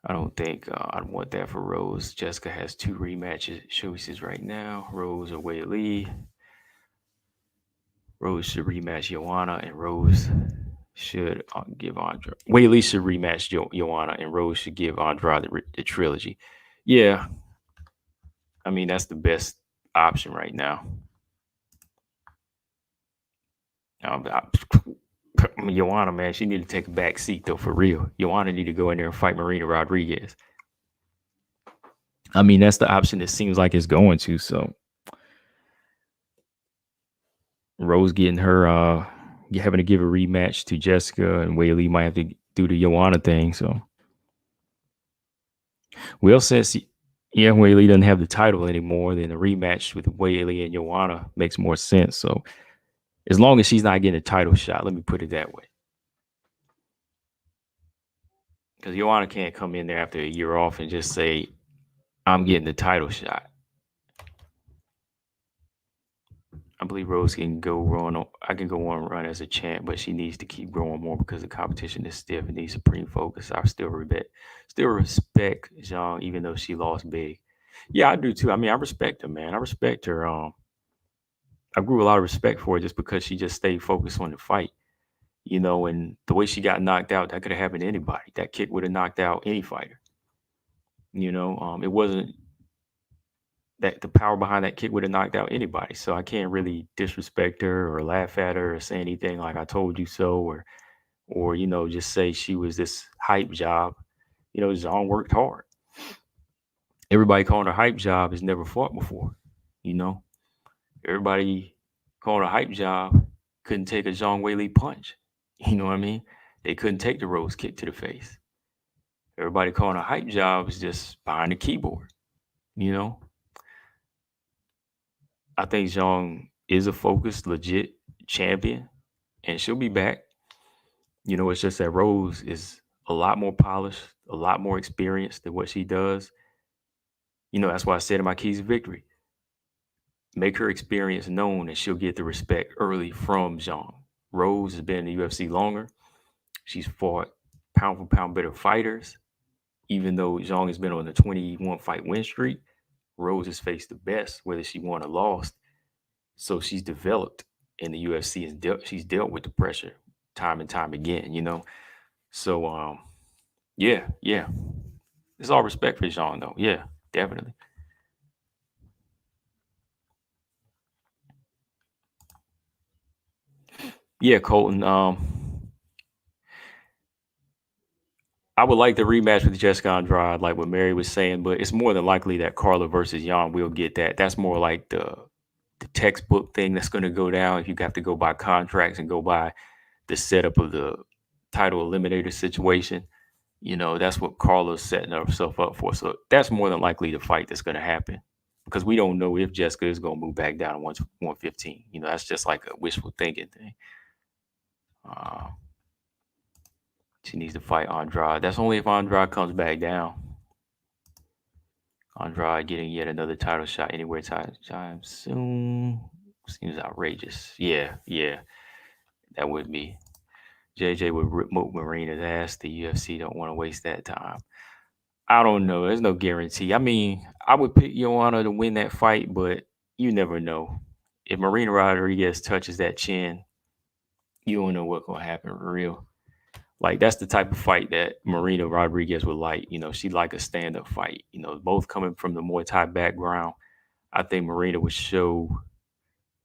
I don't think I'd want that for Rose. Jessica has 2 rematches choices right now. Rose or Weili. Rose should rematch Joanna, and Rose should give Andrade. Weili should rematch Joanna, and Rose should give Andrade the trilogy. Yeah. I mean, that's the best option right now. Joanna, man, she need to take a back seat though, for real. Joanna need to go in there and fight Marina Rodriguez. I mean, that's the option that seems like it's going to. So Rose getting her having to give a rematch to Jessica, and Weili might have to do the Joanna thing. So Will says, yeah, Weili doesn't have the title anymore, then the rematch with Weili and Joanna makes more sense. So as long as she's not getting a title shot, let me put it that way. Because Joanna can't come in there after a year off and just say, I'm getting the title shot. I believe Rose can go run on. I can go on run as a champ, but she needs to keep growing more because the competition is stiff and needs supreme focus. I still respect Zhang, even though she lost big. Yeah, I do too. I mean, I respect her, man. I respect her. I grew a lot of respect for her just because she just stayed focused on the fight. And the way she got knocked out, that could have happened to anybody. That kick would have knocked out any fighter. It wasn't that the power behind that kick would have knocked out anybody. So I can't really disrespect her or laugh at her or say anything like I told you so, or just say she was this hype job. Zong worked hard. Everybody calling her hype job has never fought before. You know, everybody calling her hype job couldn't take a Zhang Weili punch. You know what I mean? They couldn't take the rose kick to the face. Everybody calling her hype job is just behind the keyboard. You know, I think Zhang is a focused, legit champion, and she'll be back. It's just that Rose is a lot more polished, a lot more experienced than what she does. That's why I said in my keys to victory, make her experience known and she'll get the respect early from Zhang. Rose has been in the UFC longer. She's fought pound for pound better fighters. Even though Zhang has been on a 21 fight win streak, Rose has faced the best, whether she won or lost. So she's developed in the UFC and she's dealt with the pressure time and time again. So yeah. It's all respect for Jean though. Yeah, definitely. Yeah, Colton. I would like the rematch with Jessica Andrade, like what Mary was saying, but it's more than likely that Carla versus Jan will get that. That's more like the textbook thing that's going to go down. If you have to go by contracts and go by the setup of the title eliminator situation, that's what Carla's setting herself up for. So that's more than likely the fight that's going to happen because we don't know if Jessica is going to move back down to 115. That's just like a wishful thinking thing. Uh, she needs to fight Andrade. That's only if Andrade comes back down. Andrade getting yet another title shot anywhere time soon seems outrageous. Yeah, that would be. JJ would remote Marina's ass. The UFC don't want to waste that time. I don't know. There's no guarantee. I mean, I would pick Joanna to win that fight, but you never know. If Marina Rodriguez touches that chin, you don't know what's gonna happen for real. Like that's the type of fight that Marina Rodriguez would like. She'd like a stand-up fight. Both coming from the Muay Thai background. I think Marina would show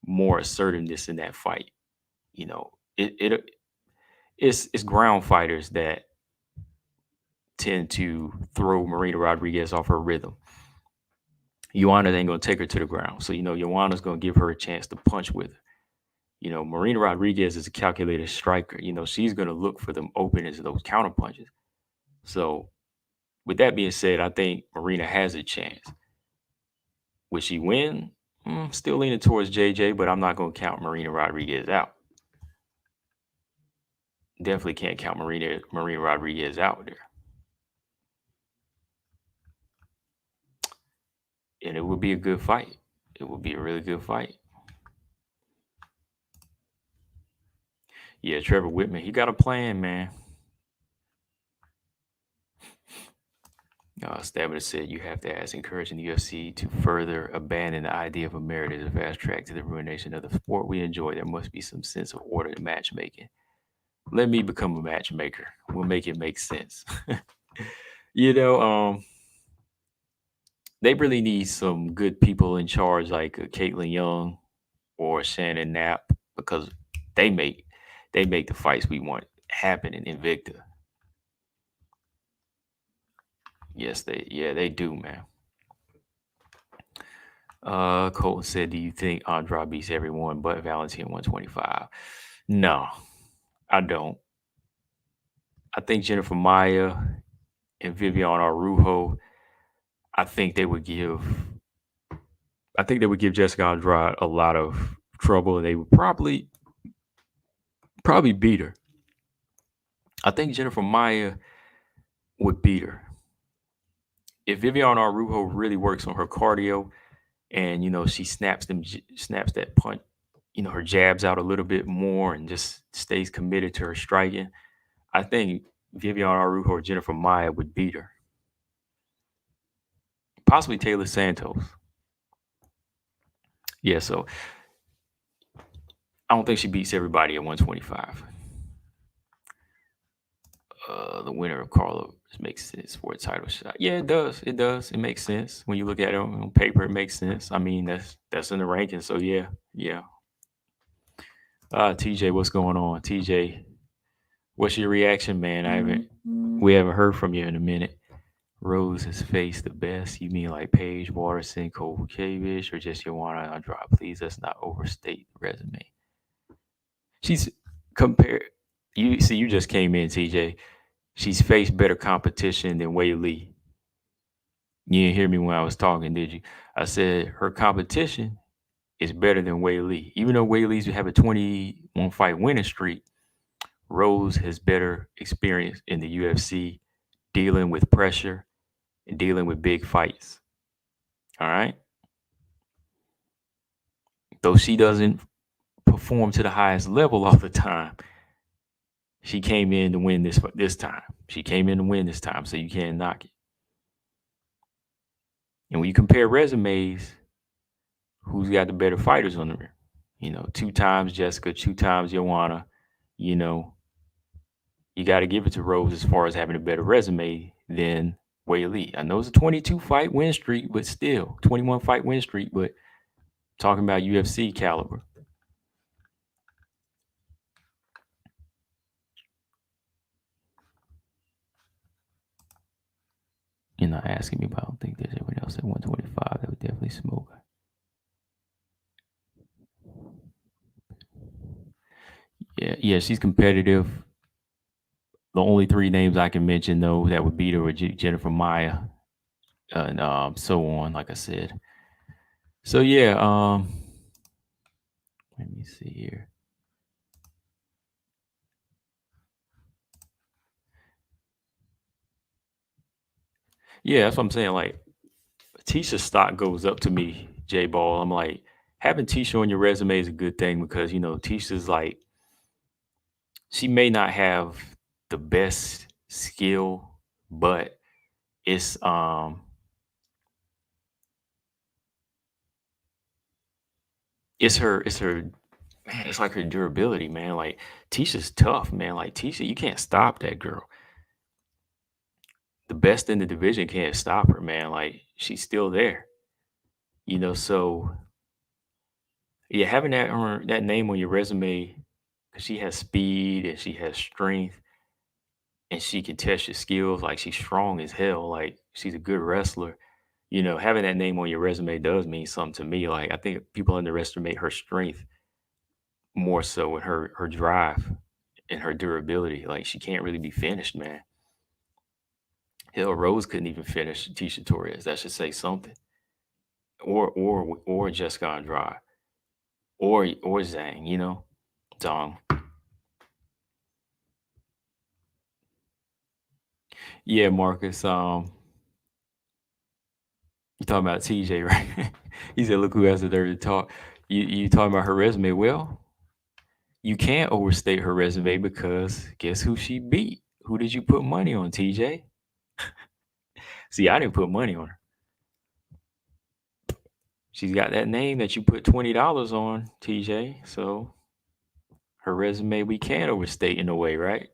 more assertiveness in that fight. It's ground fighters that tend to throw Marina Rodriguez off her rhythm. Joanna ain't gonna take her to the ground. So Joanna's gonna give her a chance to punch with her. Marina Rodriguez is a calculated striker. She's gonna look for them openings and those counter punches. So with that being said, I think Marina has a chance. Will she win? Still leaning towards JJ, but I'm not gonna count Marina Rodriguez out. Definitely can't count Marina Rodriguez out there. And it would be a good fight. It would be a really good fight. Yeah, Trevor Whitman, he got a plan, man. Stamina said you have to ask encouraging the UFC to further abandon the idea of a merit as a fast track to the ruination of the sport we enjoy. There must be some sense of order in matchmaking. Let me become a matchmaker. We'll make it make sense. you know, um, they really need some good people in charge like Caitlin Young or Shannon Knapp because they make the fights we want happen in Invicta. Yes, they do, man. Colton said, "Do you think Andrade beats everyone but Valentin 125?" No, I don't. I think Jennifer Maya and Vivian Arujo. I think they would give. I think they would give Jessica Andrade a lot of trouble, and they would probably beat her. I think Jennifer Maya would beat her. If Vivian Araujo really works on her cardio and she snaps that punch, her jabs out a little bit more and just stays committed to her striking, I think Vivian Araujo or Jennifer Maia would beat her. Possibly Taylor Santos. Yeah, so I don't think she beats everybody at 125. The winner of Carlos makes sense for a title shot. Yeah, it does. It does. It makes sense when you look at it on paper. It makes sense. I mean, that's in the ranking. So yeah. TJ, what's going on? TJ, what's your reaction, man? We haven't heard from you in a minute. Rose has faced the best. You mean like Paige, Waterson, Kovacevic, or just Joanna Andrade? Please, let's not overstate the resume. She's compared. You see, you just came in, TJ. She's faced better competition than Weili. You didn't hear me when I was talking, did you? I said her competition is better than Weili. Even though Weili's have a 21 fight winning streak, Rose has better experience in the UFC dealing with pressure and dealing with big fights. All right. Though she doesn't perform to the highest level all the time, she came in to win this time. She came in to win this time, so you can't knock it. And when you compare resumes, who's got the better fighters on there? 2 times Jessica, 2 times Joanna. You got to give it to Rose as far as having a better resume than Weili. I know it's a 22 fight win streak, but still 21 fight win streak. But talking about UFC caliber. You're not asking me, but I don't think there's anyone else at 125 that would definitely smoke. Yeah, she's competitive. The only 3 names I can mention, though, that would beat her are Jennifer Maia and so on, like I said. So, yeah, let me see here. Yeah, that's what I'm saying. Like, Tisha's stock goes up to me, J Ball. I'm like, having Tisha on your resume is a good thing because, Tisha's like, she may not have the best skill, but it's her man, it's like her durability, man. Like Tisha's tough, man. Like Tisha, you can't stop that girl. The best in the division can't stop her, man. Like she's still there. So yeah, having that name on your resume, because she has speed and she has strength and she can test your skills. Like she's strong as hell. Like she's a good wrestler. Having that name on your resume does mean something to me. Like I think people underestimate her strength more so in her drive and her durability. Like she can't really be finished, man. Hell, Rose couldn't even finish Tisha Torres. That should say something. Or Jessica Andrade. Or Zhang, Dong. Yeah, Marcus. You talking about TJ, right? He said, "Look who has the dirty talk." You talking about her resume? Well, you can't overstate her resume because guess who she beat? Who did you put money on, TJ? See, I didn't put money on her. She's got that name that you put $20 on, TJ. So her resume we can't overstate in a way, right?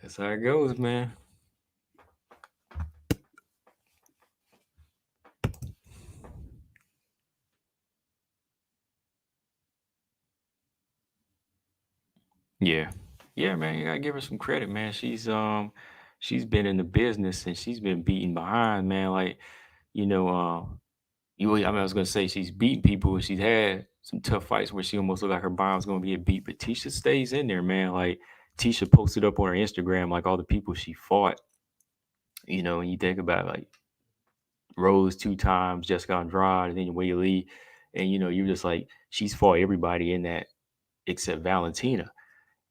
That's how it goes, man. Yeah. Yeah, man, you gotta give her some credit, man. She's been in the business and she's been beating behind, man. Like, you know, I was gonna say she's beaten people and she's had some tough fights where she almost looked like her body was gonna get beat, but Tisha stays in there, man. Like Tisha posted up on her Instagram like all the people she fought. And you think about like Rose 2 times, Jessica Andrade, and then Weili, and you're just like she's fought everybody in that except Valentina.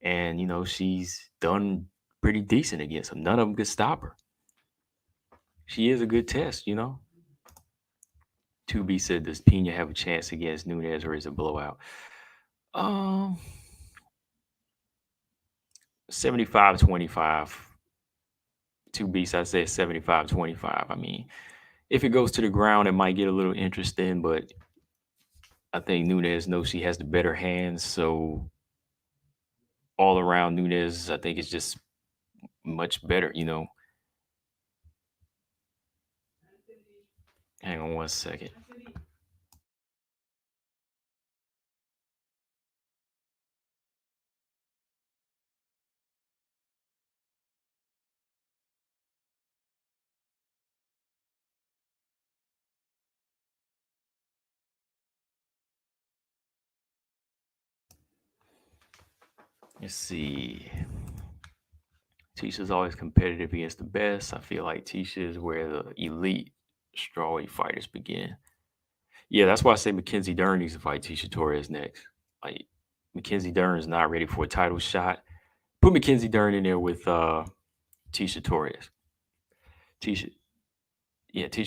And she's done pretty decent against him. None of them could stop her. She is a good test, 2B said, does Pena have a chance against Nunes or is it blowout? Um, 75-25. 2B, I said 75-25. I mean, if it goes to the ground, it might get a little interesting, but I think Nunes knows she has the better hands. So all around Nunes, I think it's just much better, Hang on one second. Let's see. Tisha's always competitive against the best. I feel like Tisha is where the elite strawweight fighters begin. Yeah, that's why I say Mackenzie Dern needs to fight Tisha Torres next. Like Mackenzie Dern is not ready for a title shot. Put Mackenzie Dern in there with Tisha Torres. Tisha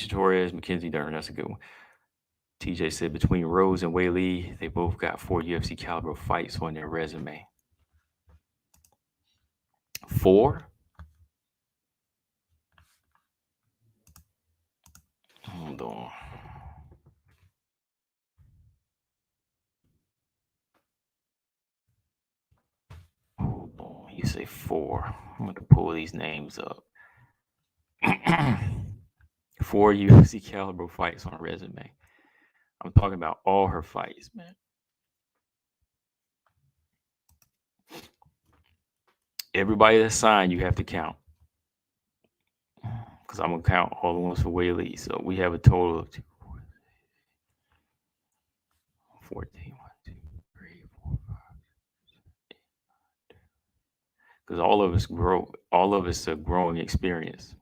Torres, Mackenzie Dern. That's a good one. TJ said between Rose and Weili, they both got 4 UFC caliber fights on their resume. 4? Hold on. Hold on. You say 4. I'm going to pull these names up. 4 UFC caliber fights on a resume. I'm talking about all her fights, man. Everybody that's signed, you have to count. Because I'm going to count all the ones for Weili. So we have a total of 2, 14, 1, 2, 3, 4, 5. Because all of us a growing experience.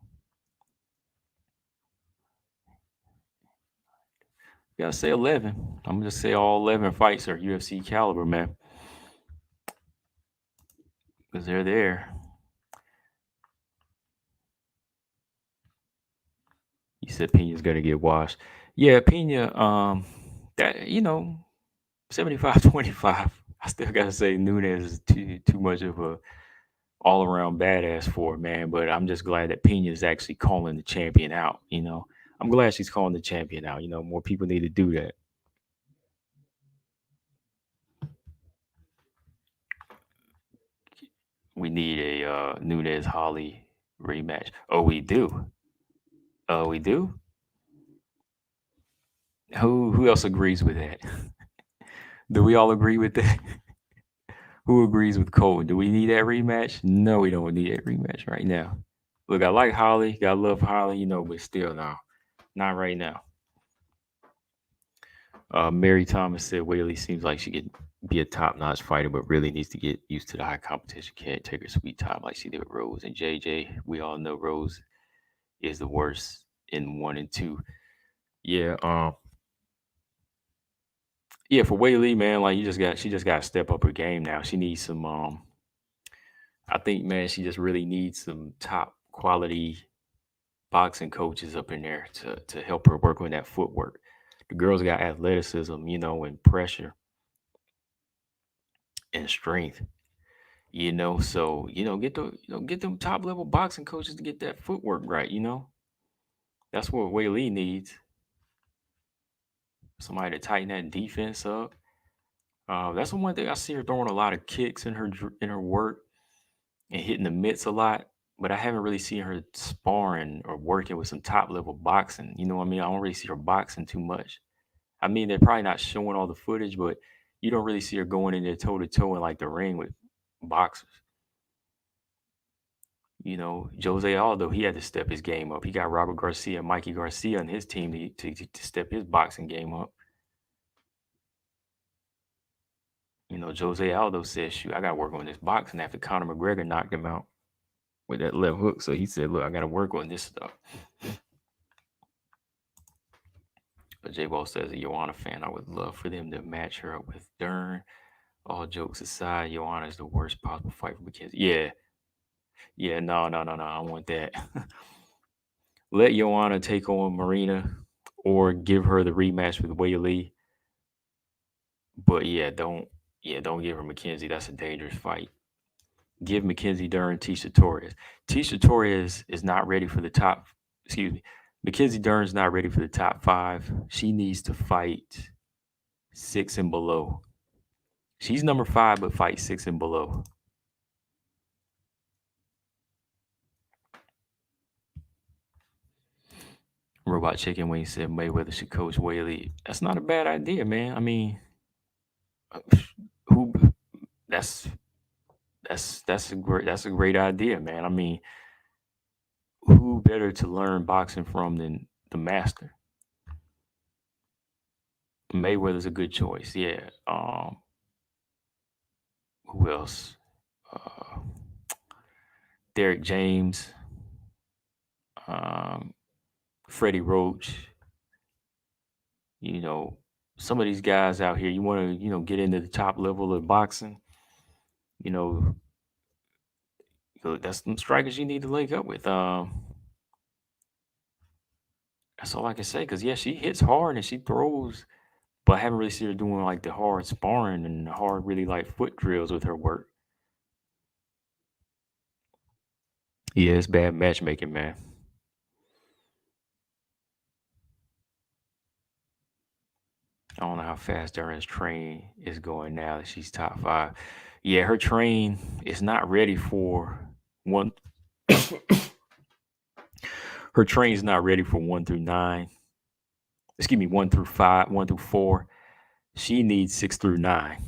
You gotta say 11. I'm gonna just say all 11 fights are UFC caliber, man. Because they're there. You said Pena's gonna get washed. Yeah, Pena, that 75-25. I still gotta say Nunes is too much of a all around badass for it, man. But I'm just glad that Pena is actually calling the champion out. I'm glad she's calling the champion out. More people need to do that. We need a Nunes Holly rematch. Oh, we do. Oh, we do. Who else agrees with that? Do we all agree with that? Who agrees with Cole? Do we need that rematch? No, we don't need that rematch right now. Look, I like Holly. I love Holly, but still, no, not right now. Mary Thomas said Whaley seems like she could be a top-notch fighter, but really needs to get used to the high competition. Can't take her sweet time like she did with Rose and JJ. We all know Rose is the worst in 1 and 2. Yeah, yeah, for Whaley, man, like she just got to step up her game now. She needs some. I think, man, she just really needs some top quality boxing coaches up in there to help her work on that footwork. The girl's got athleticism, and pressure and strength. So get them top level boxing coaches to get that footwork right. That's what Whaley needs. Somebody to tighten that defense up. That's the one thing I see her throwing a lot of kicks in her work and hitting the mitts a lot, but I haven't really seen her sparring or working with some top level boxing. You know what I mean? I don't really see her boxing too much. I mean, they're probably not showing all the footage, but you don't really see her going in there toe to toe in like the ring with boxers. Jose Aldo, he had to step his game up. He got Robert Garcia, Mikey Garcia on his team to step his boxing game up. Jose Aldo said, shoot, I got to work on this boxing after Conor McGregor knocked him out with that left hook. So he said, look, I got to work on this stuff. But J-Ball says, a Joanna fan, I would love for them to match her up with Dern. All jokes aside, Joanna is the worst possible fight for Mackenzie. Yeah. Yeah, no, no, no, no. I want that. Let Joanna take on Marina or give her the rematch with Weili. But don't give her Mackenzie. That's a dangerous fight. Give Mackenzie Dern Tisha Torres. Tisha Torres is not ready for the top. Excuse me. Mackenzie Dern's not ready for the top 5. She needs to fight 6 and below. She's number 5, but fight 6 and below. Robot Chicken Wing said Mayweather should coach Weili. That's not a bad idea, man. I mean, who? That's that's a great idea, man. I mean, who better to learn boxing from than the master? Mayweather's a good choice. Yeah. Who else? Uh, Derek James, um, Freddie Roach. You know, some of these guys out here. You want to get into the top level of boxing. You know, that's some strikers you need to link up with. That's all I can say. Cause yeah, she hits hard and she throws, but I haven't really seen her doing like the hard sparring and the hard, really like foot drills with her work. Yeah, it's bad matchmaking, man. I don't know how fast Duran's train is going now that she's top 5. Yeah, her train is not ready for one. Her train's not ready for 1 through 9. Excuse me, 1 through 5, 1 through 4. She needs 6 through 9.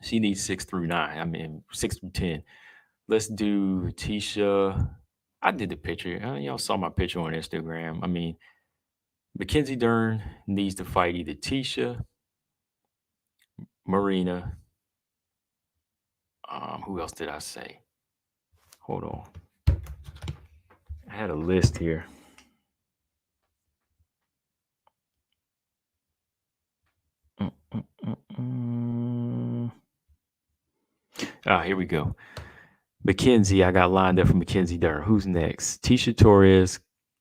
She needs 6 through 9. I mean, 6 through 10. Let's do Tisha. I did the picture. Y'all saw my picture on Instagram. I mean, Mackenzie Dern needs to fight either Tisha, Marina. Who else did I say? Hold on. I had a list here. Here we go. Mackenzie, I got lined up for Mackenzie Dern. Who's next? Tisha Torres,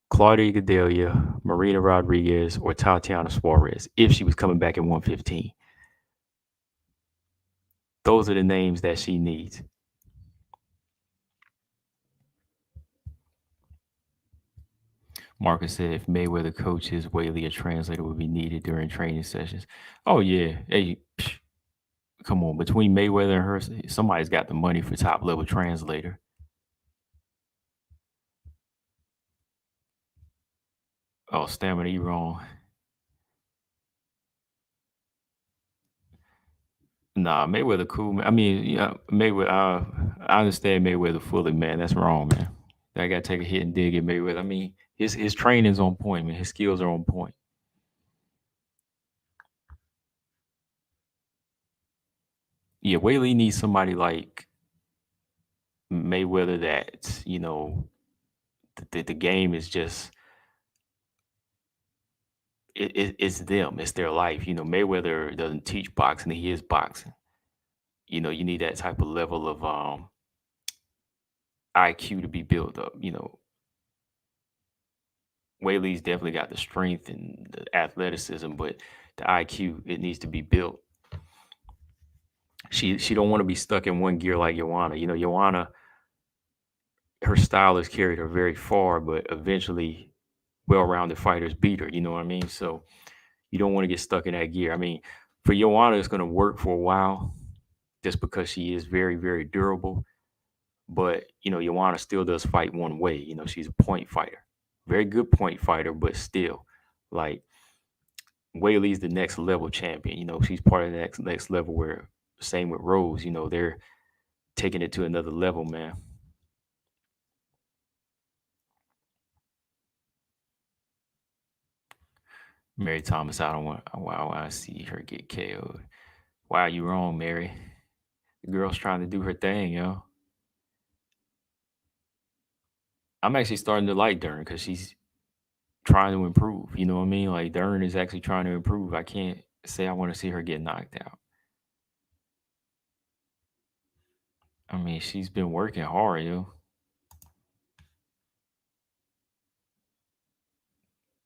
Claudia Gadelia, Marina Rodriguez, or Tatiana Suarez, if she was coming back at 115. Those are the names that she needs. Marcus said if Mayweather coaches, Weili, a translator would be needed during training sessions. Oh, yeah. Hey, come on. Between Mayweather and her, somebody's got the money for top level translator. Oh, Stamina, you wrong. Nah, Mayweather cool, man. I mean, yeah, Mayweather. I understand Mayweather fully, man. That's wrong, man. I got to take a hit and dig at Mayweather. I mean, his training's on point, man. His skills are on point. Yeah, Weili needs somebody like Mayweather that the game is just it's them. It's their life. Mayweather doesn't teach boxing. He is boxing. You need that type of level of IQ to be built up. Whaley's definitely got the strength and the athleticism, but the IQ it needs to be built. She don't want to be stuck in one gear like Joanna. Joanna, her style has carried her very far, but eventually well-rounded fighters beat her. You know what I mean? So you don't want to get stuck in that gear. I mean, for Joanna, it's going to work for a while, just because she is very, very durable. But Joanna still does fight one way. She's a point fighter, very good point fighter, but still, like Whaley's the next level champion. She's part of the next level. Where same with Rose. They're taking it to another level, man. Mary Thomas, I don't want. Wow, I see her get KO'd. Wow, you wrong, Mary. The girl's trying to do her thing, yo. I'm actually starting to like Dern because she's trying to improve. You know what I mean? Like Dern is actually trying to improve. I can't say I want to see her get knocked out. I mean, she's been working hard, yo.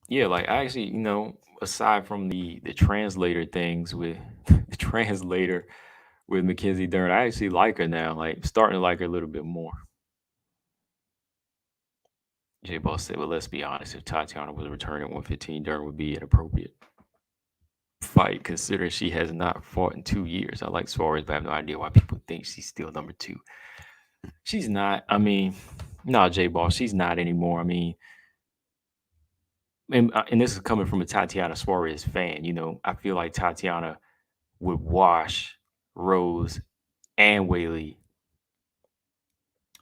Yeah, like I actually, aside from the translator things with the translator with Mackenzie Dern, I actually like her now. Like starting to like her a little bit more. J Ball said, "Well, let's be honest. If Tatiana was returning at 115, Dern would be an appropriate fight, considering she has not fought in 2 years. I like Suarez, but I have no idea why people think she's still number two. She's not. I mean, no, J Ball, she's not anymore. I mean, and this is coming from a Tatiana Suarez fan. I feel like Tatiana would wash Rose and Weili.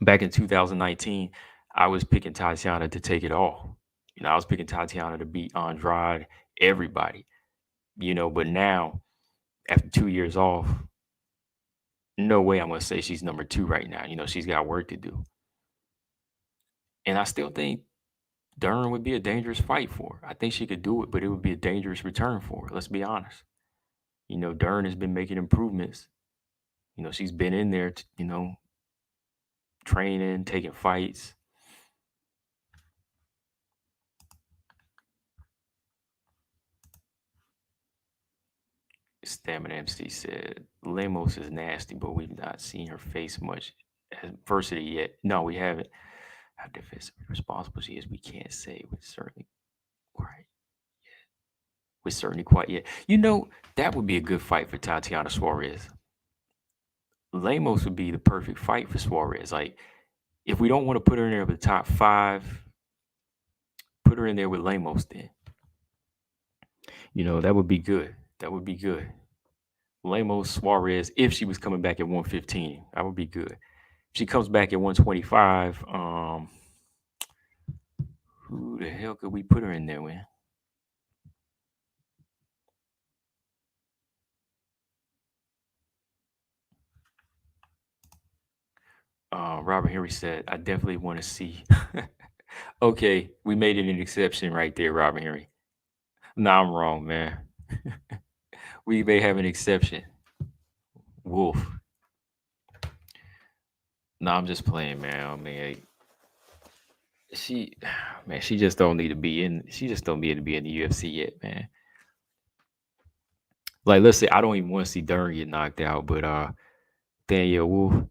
Back in 2019, I was picking Tatiana to take it all. I was picking Tatiana to beat Andrade, everybody. But now after 2 years off, no way I'm gonna say she's number two right now. She's got work to do. And I still think Dern would be a dangerous fight for her. I think she could do it, but it would be a dangerous return for her. Let's be honest. Dern has been making improvements. She's been in there, training, taking fights. Stamina MC said Lemos is nasty, but we've not seen her face much adversity yet. No, we haven't. How defensively responsible she is, we can't say with certainty. Right. With certainty quite yet. That would be a good fight for Tatiana Suarez. Lemos would be the perfect fight for Suarez. Like, if we don't want to put her in there with the top five, put her in there with Lemos then. That would be good. That would be good. Lemos Suarez, if she was coming back at 115, that would be good. If she comes back at 125, who the hell could we put her in there with? Robert Henry said, I definitely want to see. Okay, we made it an exception right there, Robert Henry. No, I'm wrong, man. We may have an exception. Wolf. No, I'm just playing, man. I mean, she, man, she just don't need to be in. She just don't need to be in the UFC yet, man. Like, let's say I don't even want to see Dern get knocked out, but Danielle Wolf.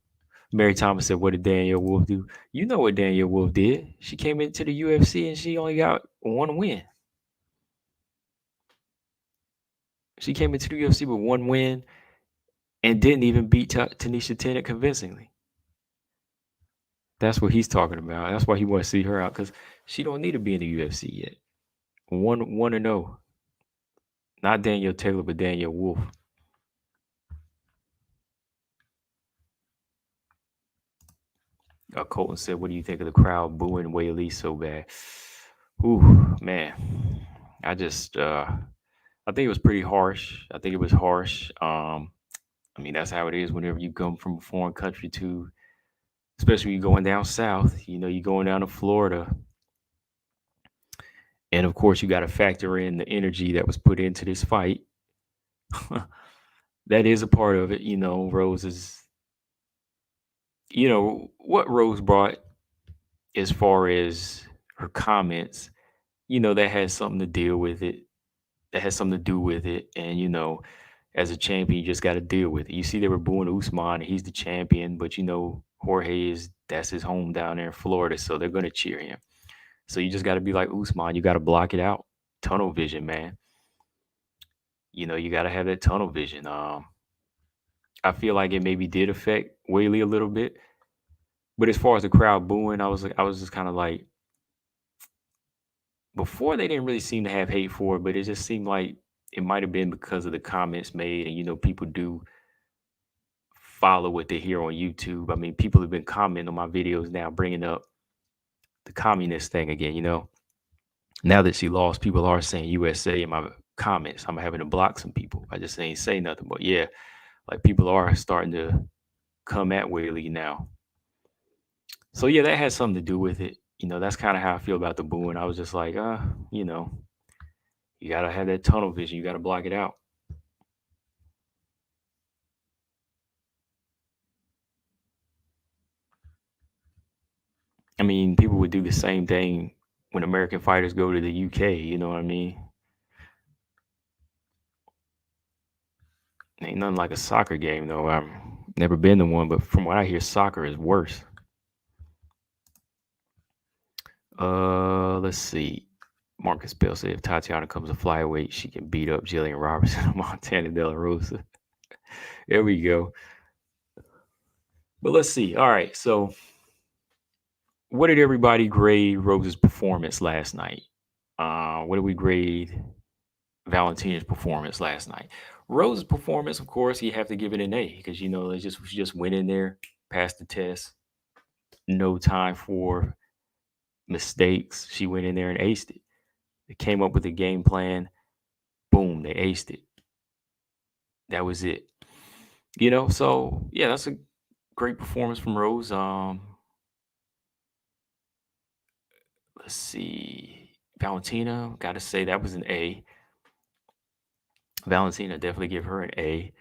Mary Thomas said, "What did Danielle Wolf do?" You know what Danielle Wolf did? She came into the UFC and she only got one win. She came into the UFC with one win and didn't even beat Tanisha Tennant convincingly. That's what he's talking about. That's why he wants to see her out because she don't need to be in the UFC yet. One and zero. Not Danielle Taylor, but Danielle Wolf. Colton said, "What do you think of the crowd booing Weili so bad?" Ooh, man, I just, I think it was pretty harsh. I think it was harsh. I mean, that's how it is whenever you come from a foreign country to, especially when you're going down south. You're going down to Florida, and of course, you got to factor in the energy that was put into this fight. That is a part of it. Rose is, what Rose brought as far as her comments. That has something to deal with it. That has something to do with it, and as a champion, you just got to deal with it. You see, they were booing Usman, and he's the champion, but Jorge that's his home down there in Florida, so they're gonna cheer him. So you just got to be like Usman. You got to block it out. Tunnel vision, man. You got to have that tunnel vision. I feel like it maybe did affect Whaley a little bit, but as far as the crowd booing, I was just kind of like, before they didn't really seem to have hate for it, but it just seemed like it might have been because of the comments made, and people do follow what they hear on YouTube. I mean, people have been commenting on my videos now, bringing up the communist thing again. Now that she lost, people are saying USA in my comments. I'm having to block some people. I just ain't say nothing, but yeah, like people are starting to come at Whaley now. So yeah, that has something to do with it. That's kind of how I feel about the booing. I was just like, you gotta have that tunnel vision. You gotta block it out. mean, people would do the same thing when American fighters go to the UK. You know what I mean? Ain't nothing like a soccer game, though. I've never been to one, but from what I hear, soccer is worse. Let's see. Marcus Bell said if Tatiana comes to flyweight, she can beat up Jillian Robertson and Montana De La Rosa. There we go. But let's see. All right. So, what did everybody grade Rose's performance last night? What did we grade Valentina's performance last night? Rose's performance, of course, you have to give it an A because she just went in there, passed the test, no time for mistakes. She went in there and aced it. They came up with a game plan. Boom, they aced it. That was it. So yeah, that's a great performance from Rose. Let's see. Valentina, gotta say that was an A. Valentina, definitely give her an A.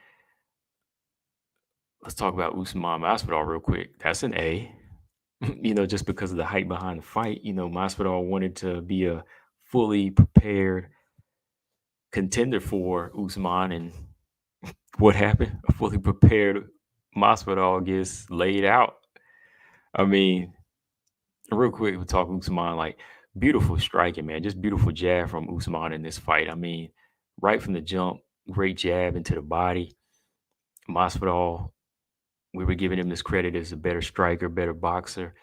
Let's talk about Usman Masvidal real quick. That's an A. Just because of the hype behind the fight. Masvidal wanted to be a fully prepared contender for Usman, and what happened? A fully prepared Masvidal gets laid out. I mean, real quick, we talk Usman, like beautiful striking, man. Just beautiful jab from Usman in this fight. I mean, right from the jump, great jab into the body. Masvidal, we were giving him this credit as a better striker, better boxer.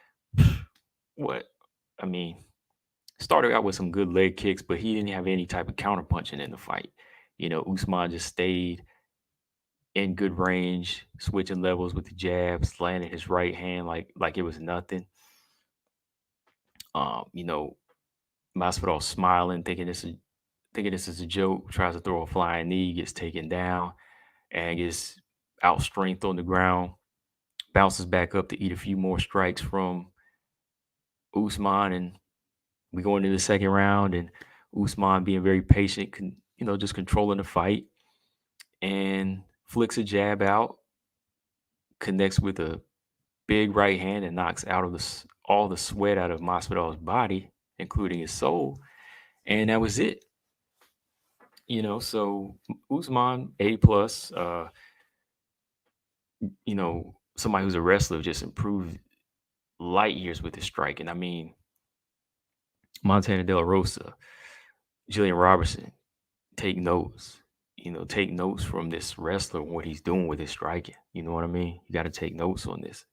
What? I mean, started out with some good leg kicks, but he didn't have any type of counterpunching in the fight. Usman just stayed in good range, switching levels with the jabs, landing his right hand like it was nothing. You know, Masvidal smiling, thinking this is a joke, tries to throw a flying knee, gets taken down, and gets out strength on the ground, bounces back up to eat a few more strikes from Usman, and we go into the second round, and Usman being very patient, just controlling the fight, and flicks a jab out, connects with a big right hand, and knocks out of all the sweat out of Masvidal's body, including his soul, and that was it. So Usman A plus. Somebody who's a wrestler just improved light years with his striking. I mean, Montana De La Rosa, Jillian Robertson, take notes. Take notes from this wrestler, what he's doing with his striking. You know what I mean? You got to take notes on this.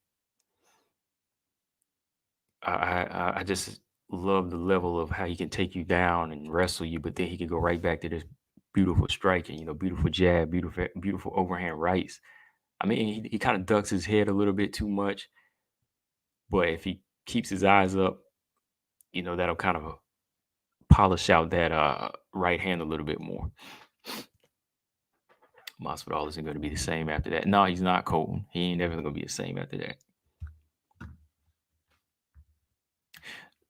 I just love the level of how he can take you down and wrestle you, but then he can go right back to this beautiful striking. Beautiful jab, beautiful overhand rights. I mean, he kind of ducks his head a little bit too much, but if he keeps his eyes up, that'll kind of polish out that right hand a little bit more. Masvidal isn't going to be the same after that. No, he's not, Colton. He ain't never going to be the same after that.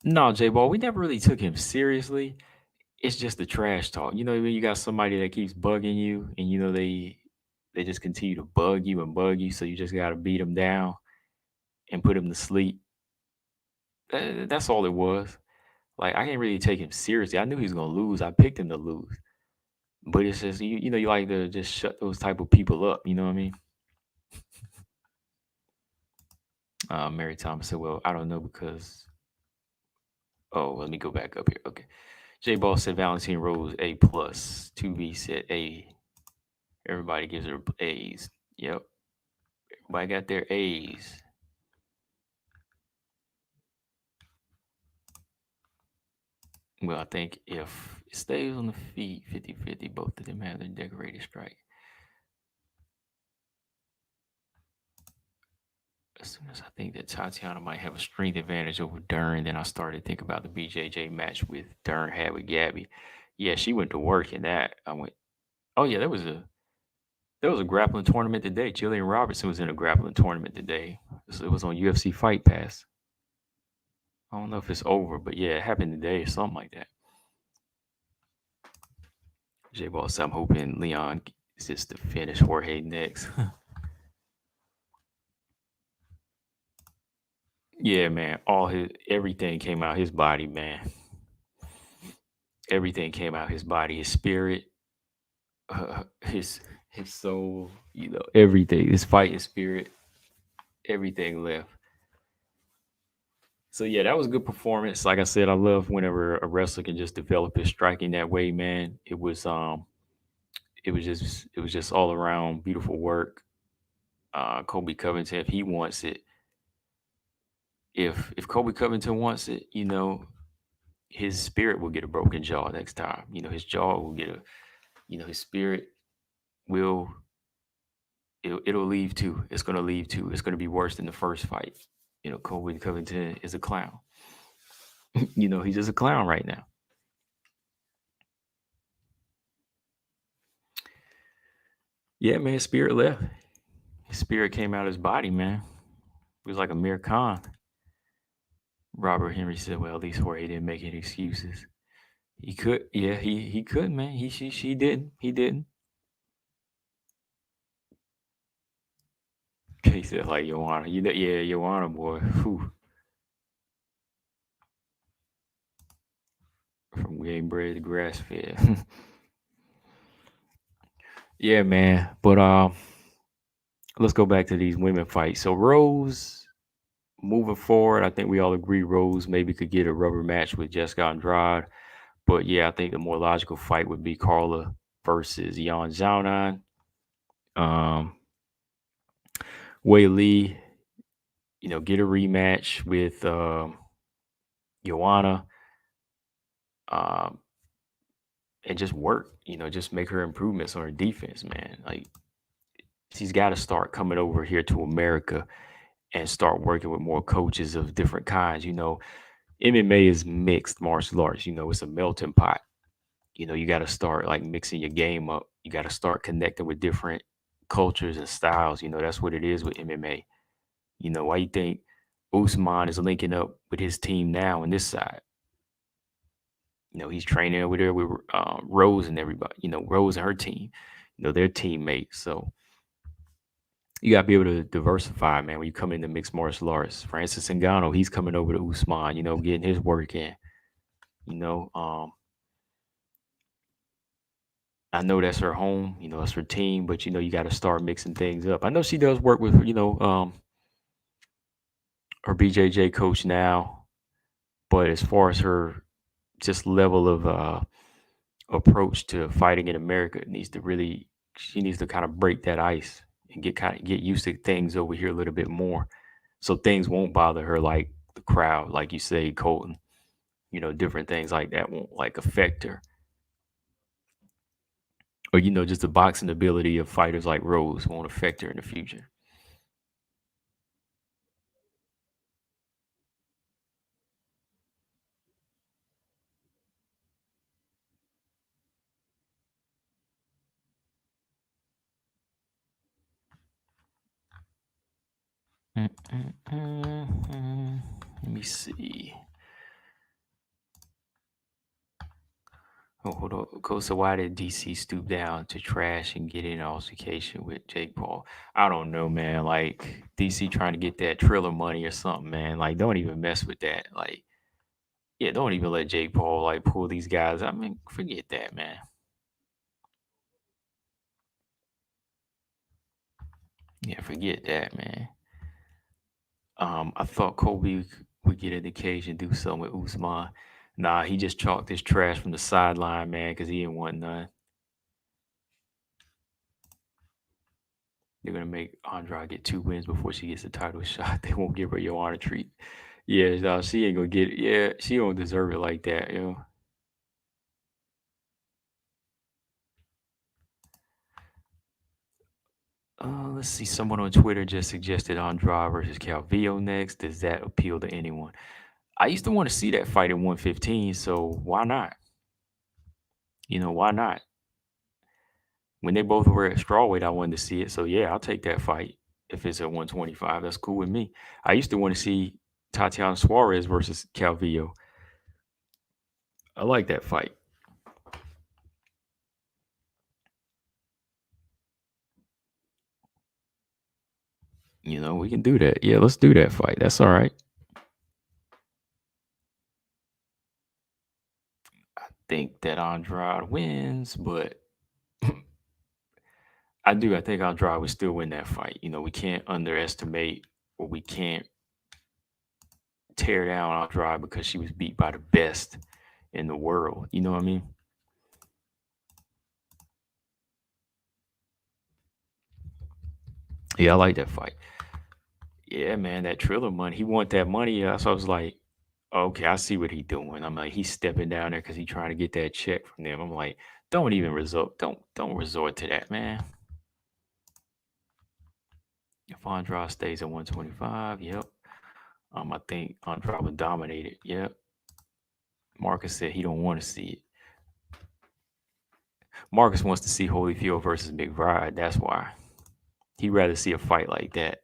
No, J-Ball, we never really took him seriously. It's just the trash talk. When you got somebody that keeps bugging you and, they just continue to bug you, so you just got to beat them down and put them to sleep. That's all it was. Like, I didn't really take him seriously. I knew he was going to lose. I picked him to lose. But it's just, you like to just shut those type of people up. You know what I mean? Mary Thomas said, well, I don't know because... Oh, let me go back up here. Okay. J Ball said Valentine Rose A plus. 2B said A. Everybody gives her A's. Yep. Everybody got their A's. Well, I think if it stays on the feet 50-50, both of them have their decorated strike. As soon as I think that Tatiana might have a strength advantage over Dern, then I started to think about the BJJ match with Dern had with Gabby. Yeah, she went to work in that. I went, oh yeah, there was a grappling tournament today. Jillian Robertson was in a grappling tournament today. It was on UFC Fight Pass. I don't know if it's over, but yeah, it happened today or something like that. J Ball said, I'm hoping Leon is just to finish Jorge next. Yeah, man. Everything came out his body, man. Everything came out his body, his spirit, his soul. Everything. His fighting spirit. Everything left. So yeah, that was a good performance. Like I said, I love whenever a wrestler can just develop his striking that way, man. It was just all around beautiful work. Kobe Covington, if he wants it, if Kobe Covington wants it, his spirit will get a broken jaw next time. His jaw will get his spirit will it'll leave too. It's gonna leave too. It's gonna be worse than the first fight. Kobe Covington is a clown. He's just a clown right now. Yeah, man, his spirit left. His spirit came out of his body, man. It was like a mere con. Robert Henry said, "Well, at least Jorge didn't make any excuses. He could, yeah, he could, man. She didn't. He didn't." He said, "Like Joanna, yeah, Joanna, boy, whew, from game bred to grass fed." Yeah, man. But let's go back to these women fights. So Rose, moving forward, I think we all agree Rose maybe could get a rubber match with Jessica Andrade. But yeah, I think the more logical fight would be Carla versus Yan Xiaonan. Um, Wei Li, get a rematch with Joanna, um, and just work. Just make her improvements on her defense, man. Like she's got to start coming over here to America and start working with more coaches of different kinds. MMA is mixed martial arts. It's a melting pot. You got to start like mixing your game up. You got to start connecting with different cultures and styles. That's what it is with MMA. Why you think Usman is linking up with his team now on this side? He's training over there with Rose and everybody. Rose and her team. Their teammates. So you got to be able to diversify, man. When you come into mixed martial arts, Francis Ngannou, he's coming over to Usman. Getting his work in. You know, um, I know that's her home. It's her team, but you got to start mixing things up. I know she does work with her BJJ coach now, but as far as her just level of approach to fighting in America, she needs to kind of break that ice and get used to things over here a little bit more, so things won't bother her like the crowd, like you say, Colton. Different things like that won't like affect her, or just the boxing ability of fighters like Rose won't affect her in the future. Let me see. Oh, hold on. Coach, so why did DC stoop down to trash and get in altercation with Jake Paul? I don't know, man. Like DC trying to get that Triller money or something, man. Like, don't even mess with that. Like, yeah, don't even let Jake Paul like pull these guys. I mean, forget that, man. Yeah, forget that, man. I thought Kobe would get in the cage and do something with Usman. Nah, he just chalked his trash from the sideline, man, because he didn't want none. They're gonna make Andrade get 2 wins before she gets the title shot. They won't give her your honor treat. Yeah, no, she ain't gonna get it. Yeah, she don't deserve it like that. Let's see. Someone on Twitter just suggested Andrade versus Calvillo next. Does that appeal to anyone? I used to want to see that fight at 115, so why not? Why not? When they both were at strawweight, I wanted to see it. So yeah, I'll take that fight if it's at 125. That's cool with me. I used to want to see Tatiana Suarez versus Calvillo. I like that fight. We can do that. Yeah, let's do that fight. That's all right. think that Andrade wins, but I do. I think Andrade would still win that fight. We can't underestimate, or we can't tear down Andrade because she was beat by the best in the world. You know what I mean? Yeah, I like that fight. Yeah, man, that Triller money. He want that money. So I was like, okay, I see what he doing. I'm like, he's stepping down there because he trying to get that check from them. I'm like, don't even resort. Don't resort to that, man. If Andrade stays at 125, yep. I think Andrade would dominate it. Yep. Marcus said he don't want to see it. Marcus wants to see Holyfield versus McBride. That's why. He'd rather see a fight like that.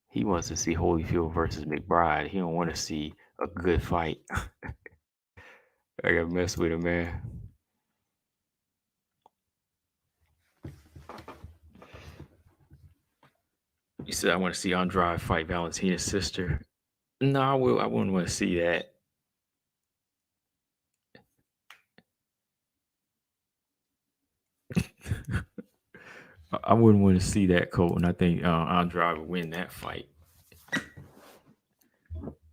He wants to see Holyfield versus McBride. He don't want to see a good fight. I gotta mess with him, man. You said I want to see Andrade fight Valentina's sister. No, I wouldn't want to see that. I wouldn't want to see that, Colton. I think Andrade would win that fight.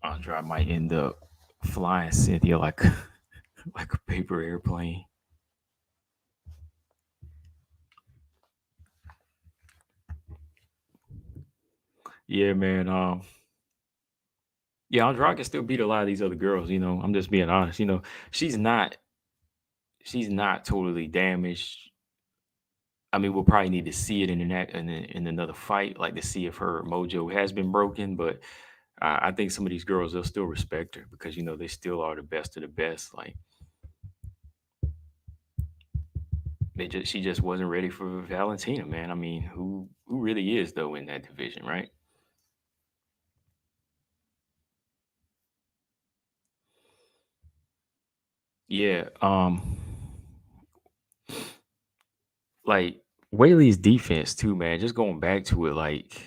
Andrade might end up flying Cynthia like like a paper airplane. Yeah, man. Yeah, Andrade can still beat a lot of these other girls. I'm just being honest. She's not she's not totally damaged. I mean, we'll probably need to see it in another fight, like to see if her mojo has been broken. But I think some of these girls they'll still respect her because they still are the best of the best. Like she just wasn't ready for Valentina, man. I mean, who really is though in that division, right? Yeah. Like Weili's defense too, man. Just going back to it, like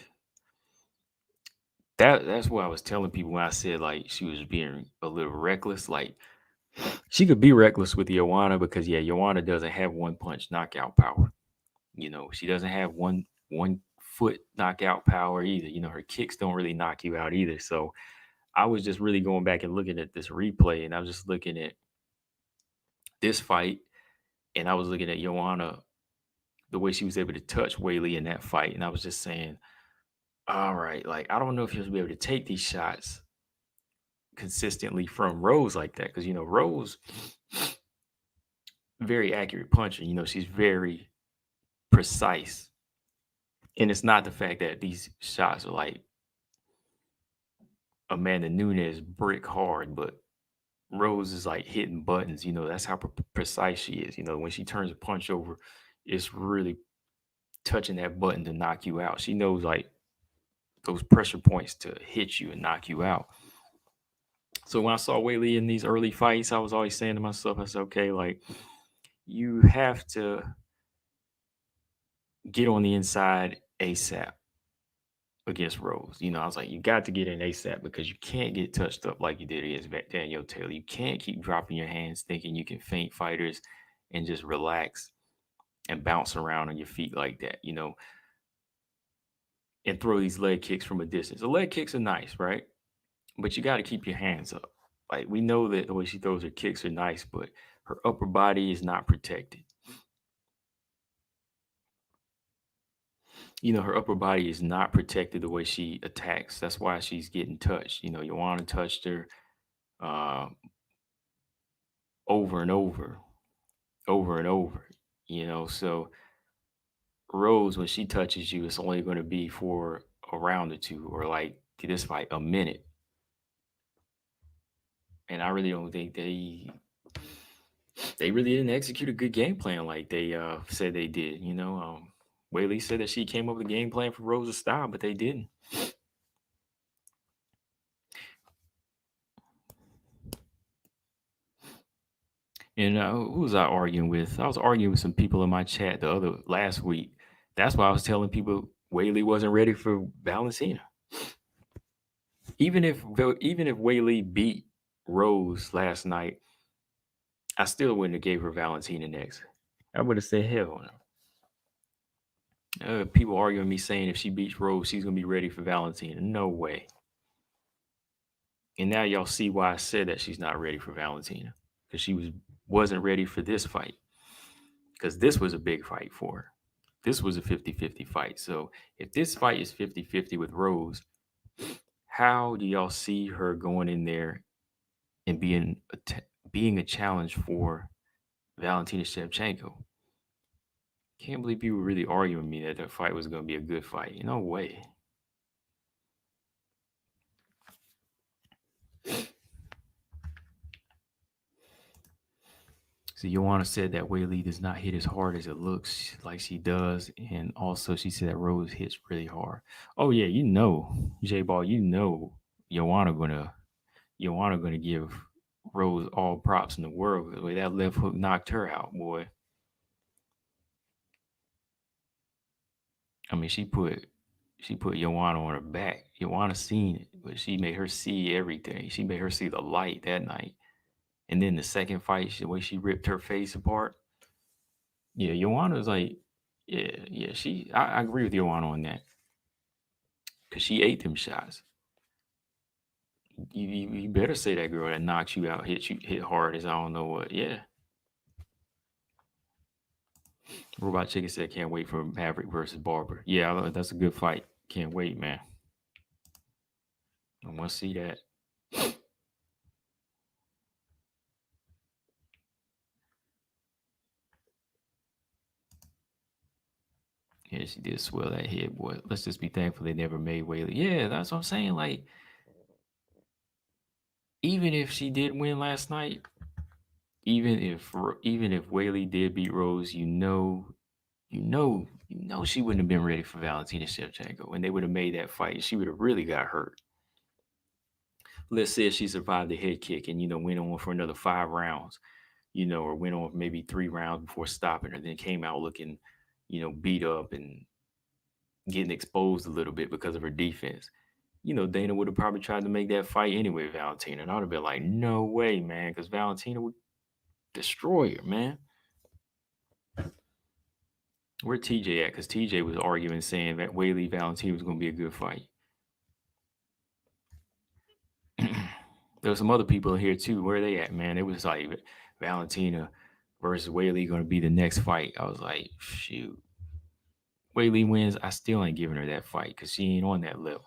that's what I was telling people when I said like she was being a little reckless. Like she could be reckless with Joanna because yeah, Joanna doesn't have one punch knockout power. She doesn't have one foot knockout power either. Her kicks don't really knock you out either. So I was just really going back and looking at this replay, and I was just looking at this fight, and I was looking at Joanna, the way she was able to touch Weili in that fight, and I was just saying, all right, like I don't know if he'll be able to take these shots consistently from Rose like that because Rose very accurate puncher. She's very precise, and it's not the fact that these shots are like Amanda Nunes brick hard, but Rose is like hitting buttons. That's how precise she is. When she turns a punch over, it's really touching that button to knock you out. She knows like those pressure points to hit you and knock you out. So when I saw Weili in these early fights, I was always saying to myself, I said, okay, like you have to get on the inside ASAP against Rose. I was like, you got to get in ASAP because you can't get touched up like you did against Daniel Taylor. You can't keep dropping your hands thinking you can feint fighters and just relax and bounce around on your feet like that, and throw these leg kicks from a distance. The leg kicks are nice, right? But you got to keep your hands up. Like we know that the way she throws her kicks are nice, but her upper body is not protected. Her upper body is not protected the way she attacks. That's why she's getting touched. Joanna touched her uh, over and over, over and over. So Rose, when she touches you, it's only going to be for a round or two, or like this fight, a minute. And I really don't think they really didn't execute a good game plan like they said they did. Weili said that she came up with a game plan for Rose's style, but they didn't. And who was I arguing with? I was arguing with some people in my chat last week. That's why I was telling people Weili wasn't ready for Valentina. Even if Weili beat Rose last night, I still wouldn't have gave her Valentina next. I would have said hell no. People arguing with me saying if she beats Rose, she's gonna be ready for Valentina. No way. And now y'all see why I said that she's not ready for Valentina, because she wasn't ready for this fight, because this was a big fight for her. This was a 50-50 fight. So if this fight is 50-50 with Rose, how do y'all see her going in there and being a challenge for Valentina Shevchenko? Can't believe people were really arguing with me that that fight was going to be a good fight. No way. So Joanna said that Weili does not hit as hard as it looks like she does, and also she said that Rose hits really hard. Oh yeah, J Ball, Joanna gonna give Rose all props in the world. The way that left hook knocked her out, boy. I mean, she put Joanna on her back. Joanna seen it, but she made her see everything. She made her see the light that night. And then the second fight, the way she ripped her face apart. Yeah, Joanna's like, yeah. I agree with Joanna on that, because she ate them shots. You better say that girl that knocks you out hit hard as I don't know what. Yeah. Robot Chicken said, can't wait for Maverick versus Barber. Yeah, that's a good fight. Can't wait, man. I want to see that. Yeah, she did swell that head, boy. Let's just be thankful they never made Weili. Yeah, that's what I'm saying. Like, even if she did win last night, even if Weili did beat Rose, she wouldn't have been ready for Valentina Shevchenko, and they would have made that fight. She would have really got hurt. Let's say she survived the head kick and went on for another 5 rounds, or went on maybe 3 rounds before stopping her, then came out looking, beat up and getting exposed a little bit because of her defense. Dana would have probably tried to make that fight anyway, Valentina. And I would have been like, no way, man, because Valentina would destroy her, man. Where TJ at? Because TJ was arguing, saying that Weili Valentina was going to be a good fight. There were some other people in here too. Where are they at, man? It was like Valentina versus Weili going to be the next fight. I was like, shoot. Weili wins, I still ain't giving her that fight because she ain't on that level.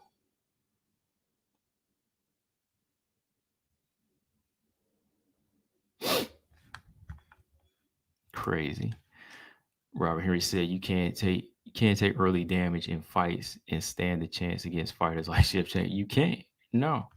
Crazy. Robert Henry said you can't take early damage in fights and stand the chance against fighters like Shevchenko. You can't. No.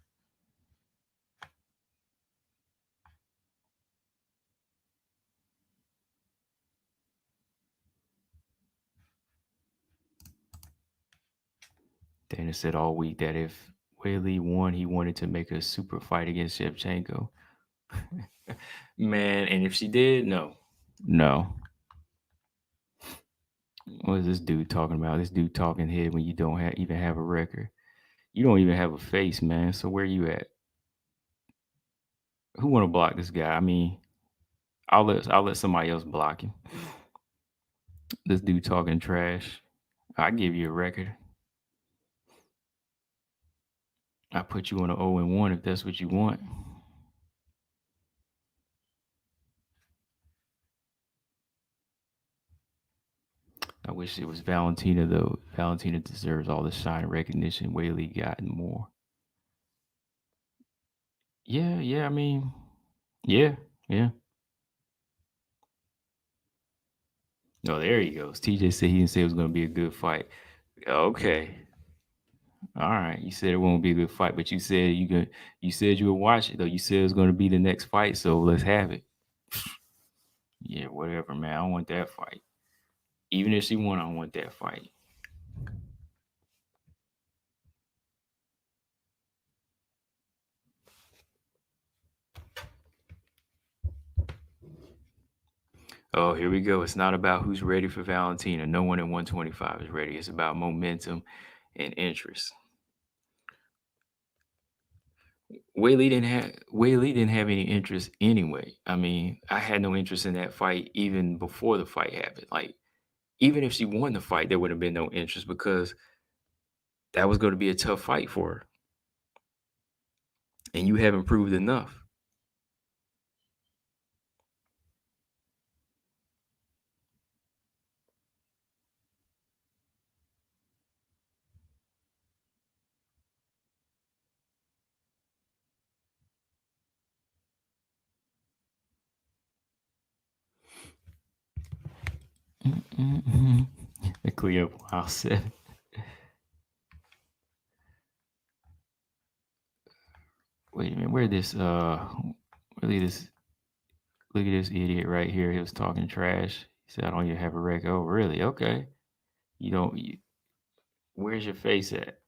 Dana said all week that if Weili won, he wanted to make a super fight against Shevchenko. Man, and if she did, no. What is this dude talking about? This dude talking head when you don't even have a record. You don't even have a face, man. So where you at? Who want to block this guy? I mean, I'll let somebody else block him. This dude talking trash. I give you a record. I put you on an 0-1 if that's what you want. I wish it was Valentina though. Valentina deserves all the shine and recognition. Weili gotten more. Yeah. I mean, yeah. Oh, there he goes. TJ said he didn't say it was going to be a good fight. Okay. All right. You said it won't be a good fight, but you said you said you would watch it though. You said it was going to be the next fight, so let's have it. Yeah, whatever, man. I don't want that fight. Even if she won, I don't want that fight. Oh, here we go. It's not about who's ready for Valentina. No one at 125 is ready. It's about momentum and interest. Weili didn't have any interest anyway. I mean, I had no interest in that fight even before the fight happened. Like, even if she won the fight, there would have been no interest because that was going to be a tough fight for her, and you haven't proved enough. The Cleo House said, "Wait a minute, where this really this look at this idiot right here. He was talking trash. He said, I don't even have a record. Oh, really? Okay. You don't, where's your face at?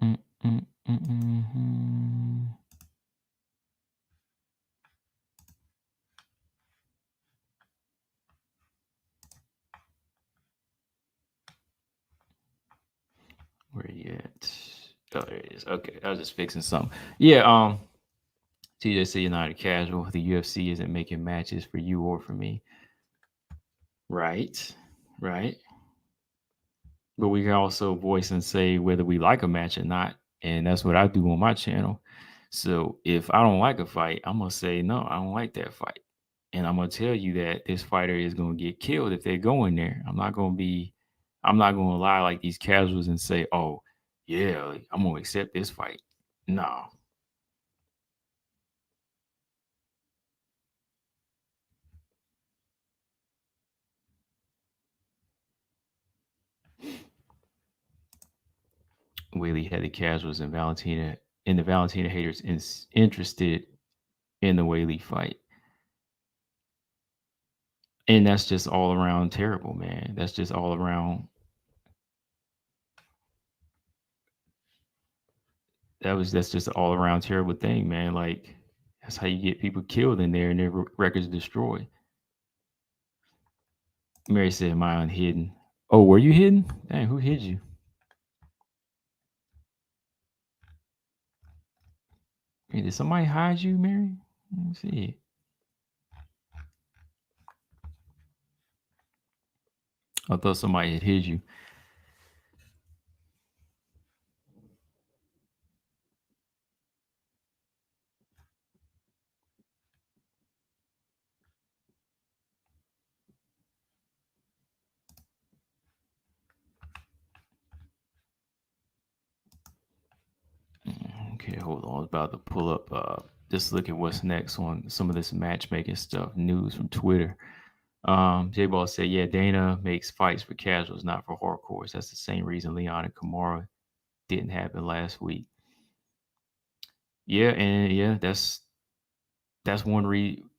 Mm, mm, mm, mm. Where you at? Oh, there it is. Okay. I was just fixing something. Yeah. TJC United Casual. The UFC isn't making matches for you or for me. Right. Right. But we can also voice and say whether we like a match or not. And that's what I do on my channel. So if I don't like a fight, I'm going to say, no, I don't like that fight. And I'm going to tell you that this fighter is going to get killed if they go in there. I'm not going to lie like these casuals and say, oh, yeah, like, I'm going to accept this fight. No. Weili had the casuals and the Valentina haters interested in the Weili fight. And that's just all around terrible, man. That's just all around. That's just an all around terrible thing, man. Like that's how you get people killed in there and their records destroyed. Mary said, "Am I unhidden?" Oh, were you hidden? Dang, who hid you? Hey, did somebody hide you, Mary? Let me see. I thought somebody had hid you. Okay, hold on. I was about to pull up. Just look at what's next on some of this matchmaking stuff. News from Twitter. J Ball said, "Yeah, Dana makes fights for casuals, not for hardcores. That's the same reason Leon and Kamara didn't happen last week." Yeah, and yeah, that's one reason.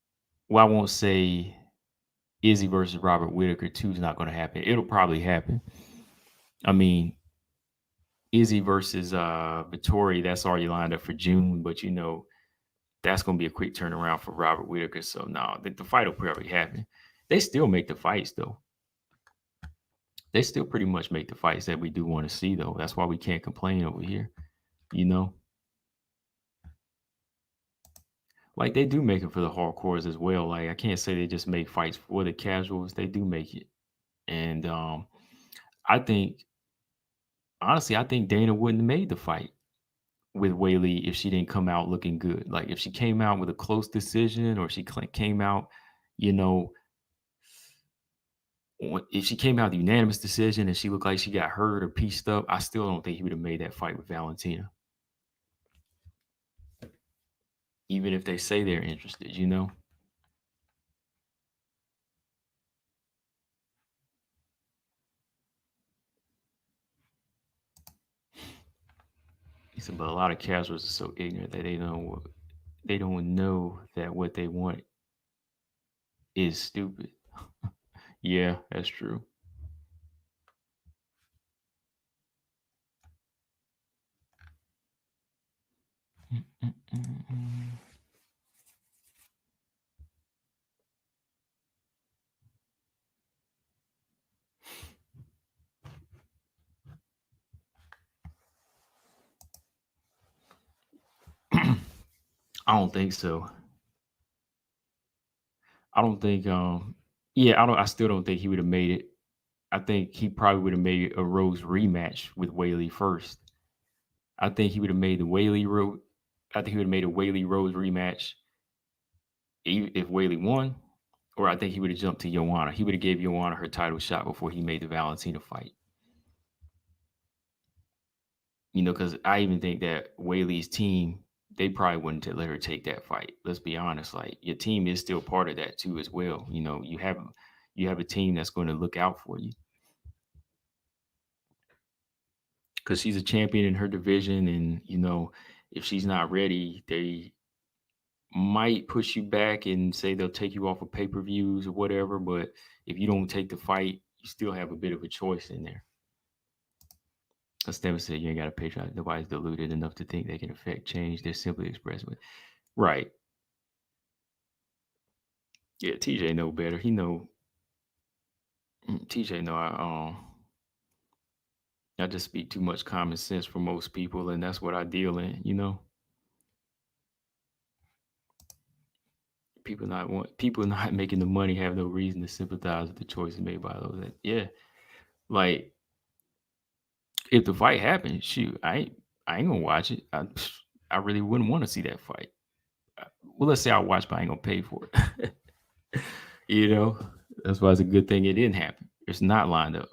Well, I won't say Izzy versus Robert Whitaker 2 is not going to happen. It'll probably happen. I mean, Izzy versus Vittori, that's already lined up for June, but that's going to be a quick turnaround for Robert Whitaker. So no, the fight will probably happen. They still make the fights though. They still pretty much make the fights that we do want to see though. That's why we can't complain over here. You know, like they do make it for the hardcores as well. Like I can't say they just make fights for the casuals. They do make it, and I think honestly, I think Dana wouldn't have made the fight with Weili if she didn't come out looking good. Like if she came out with a close decision, or she came out, you know, if she came out the unanimous decision and she looked like she got hurt or pieced up, I still don't think he would have made that fight with Valentina, even if they say they're interested. You know. He said, but a lot of casuals are so ignorant that they don't know that what they want is stupid. Yeah, that's true. I don't think so. I don't think yeah, I still don't think he would have made it. I think he probably would have made a Rose rematch with Weili first. I think he would have made the Weili Rose. I think he would have made a Weili Rose rematch if Weili won, or I think he would have jumped to Joanna. He would have gave Joanna her title shot before he made the Valentina fight. You know, because I even think that Weili's team, they probably wouldn't let her take that fight. Let's be honest. Like your team is still part of that too as well. You know, you have a team that's going to look out for you because she's a champion in her division, and you know, if she's not ready, they might push you back and say they'll take you off of pay-per-views or whatever. But if you don't take the fight, you still have a bit of a choice in there. As Stem said, you ain't got a patriot. Nobody's deluded enough to think they can affect change. They're simply expressing it. Right. Yeah, TJ know better. He know TJ know I just speak too much common sense for most people, and that's what I deal in, you know. People not making the money have no reason to sympathize with the choices made by those that yeah. Like if the fight happened, shoot, I ain't gonna watch it. I really wouldn't want to see that fight. Well, let's say I watch, but I ain't gonna pay for it. You know, that's why it's a good thing it didn't happen. It's not lined up.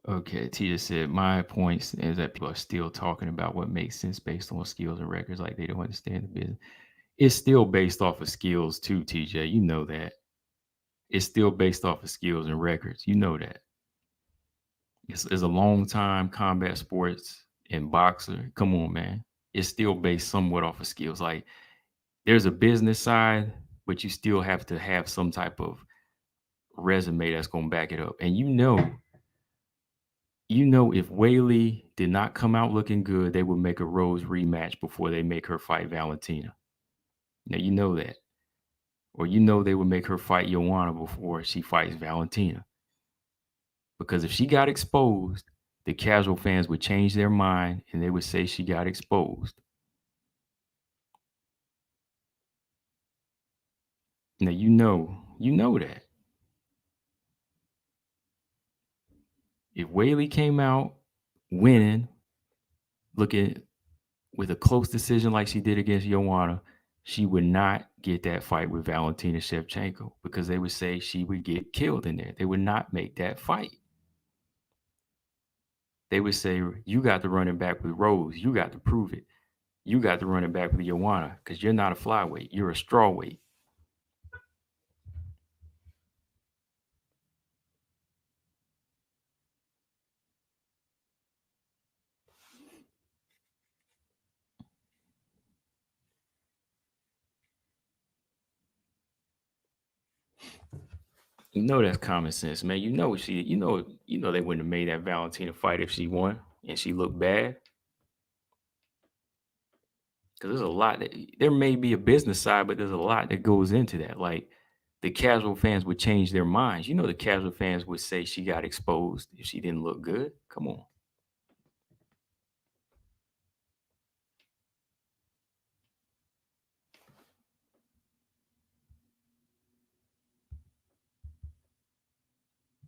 Okay, Tia said, my point is that people are still talking about what makes sense based on skills and records, like they don't understand the business. It's still based off of skills too, TJ. You know that. It's still based off of skills and records. You know that. It's a long time combat sports and boxer. Come on, man. It's still based somewhat off of skills. Like there's a business side, but you still have to have some type of resume that's gonna back it up. And you know, if Weili did not come out looking good, they would make a Rose rematch before they make her fight Valentina. Now you know that. Or you know they would make her fight Joanna before she fights Valentina. Because if she got exposed, the casual fans would change their mind and they would say she got exposed. Now you know that. If Weili came out winning, looking with a close decision like she did against Joanna, she would not get that fight with Valentina Shevchenko because they would say she would get killed in there. They would not make that fight. They would say, you got to run it back with Rose. You got to prove it. You got to run it back with Joanna because you're not a flyweight. You're a strawweight. You know that's common sense, man. You know they wouldn't have made that Valentina fight if she won and she looked bad. Because there's a lot that there may be a business side, but there's a lot that goes into that. Like the casual fans would change their minds. You know, the casual fans would say she got exposed if she didn't look good. Come on.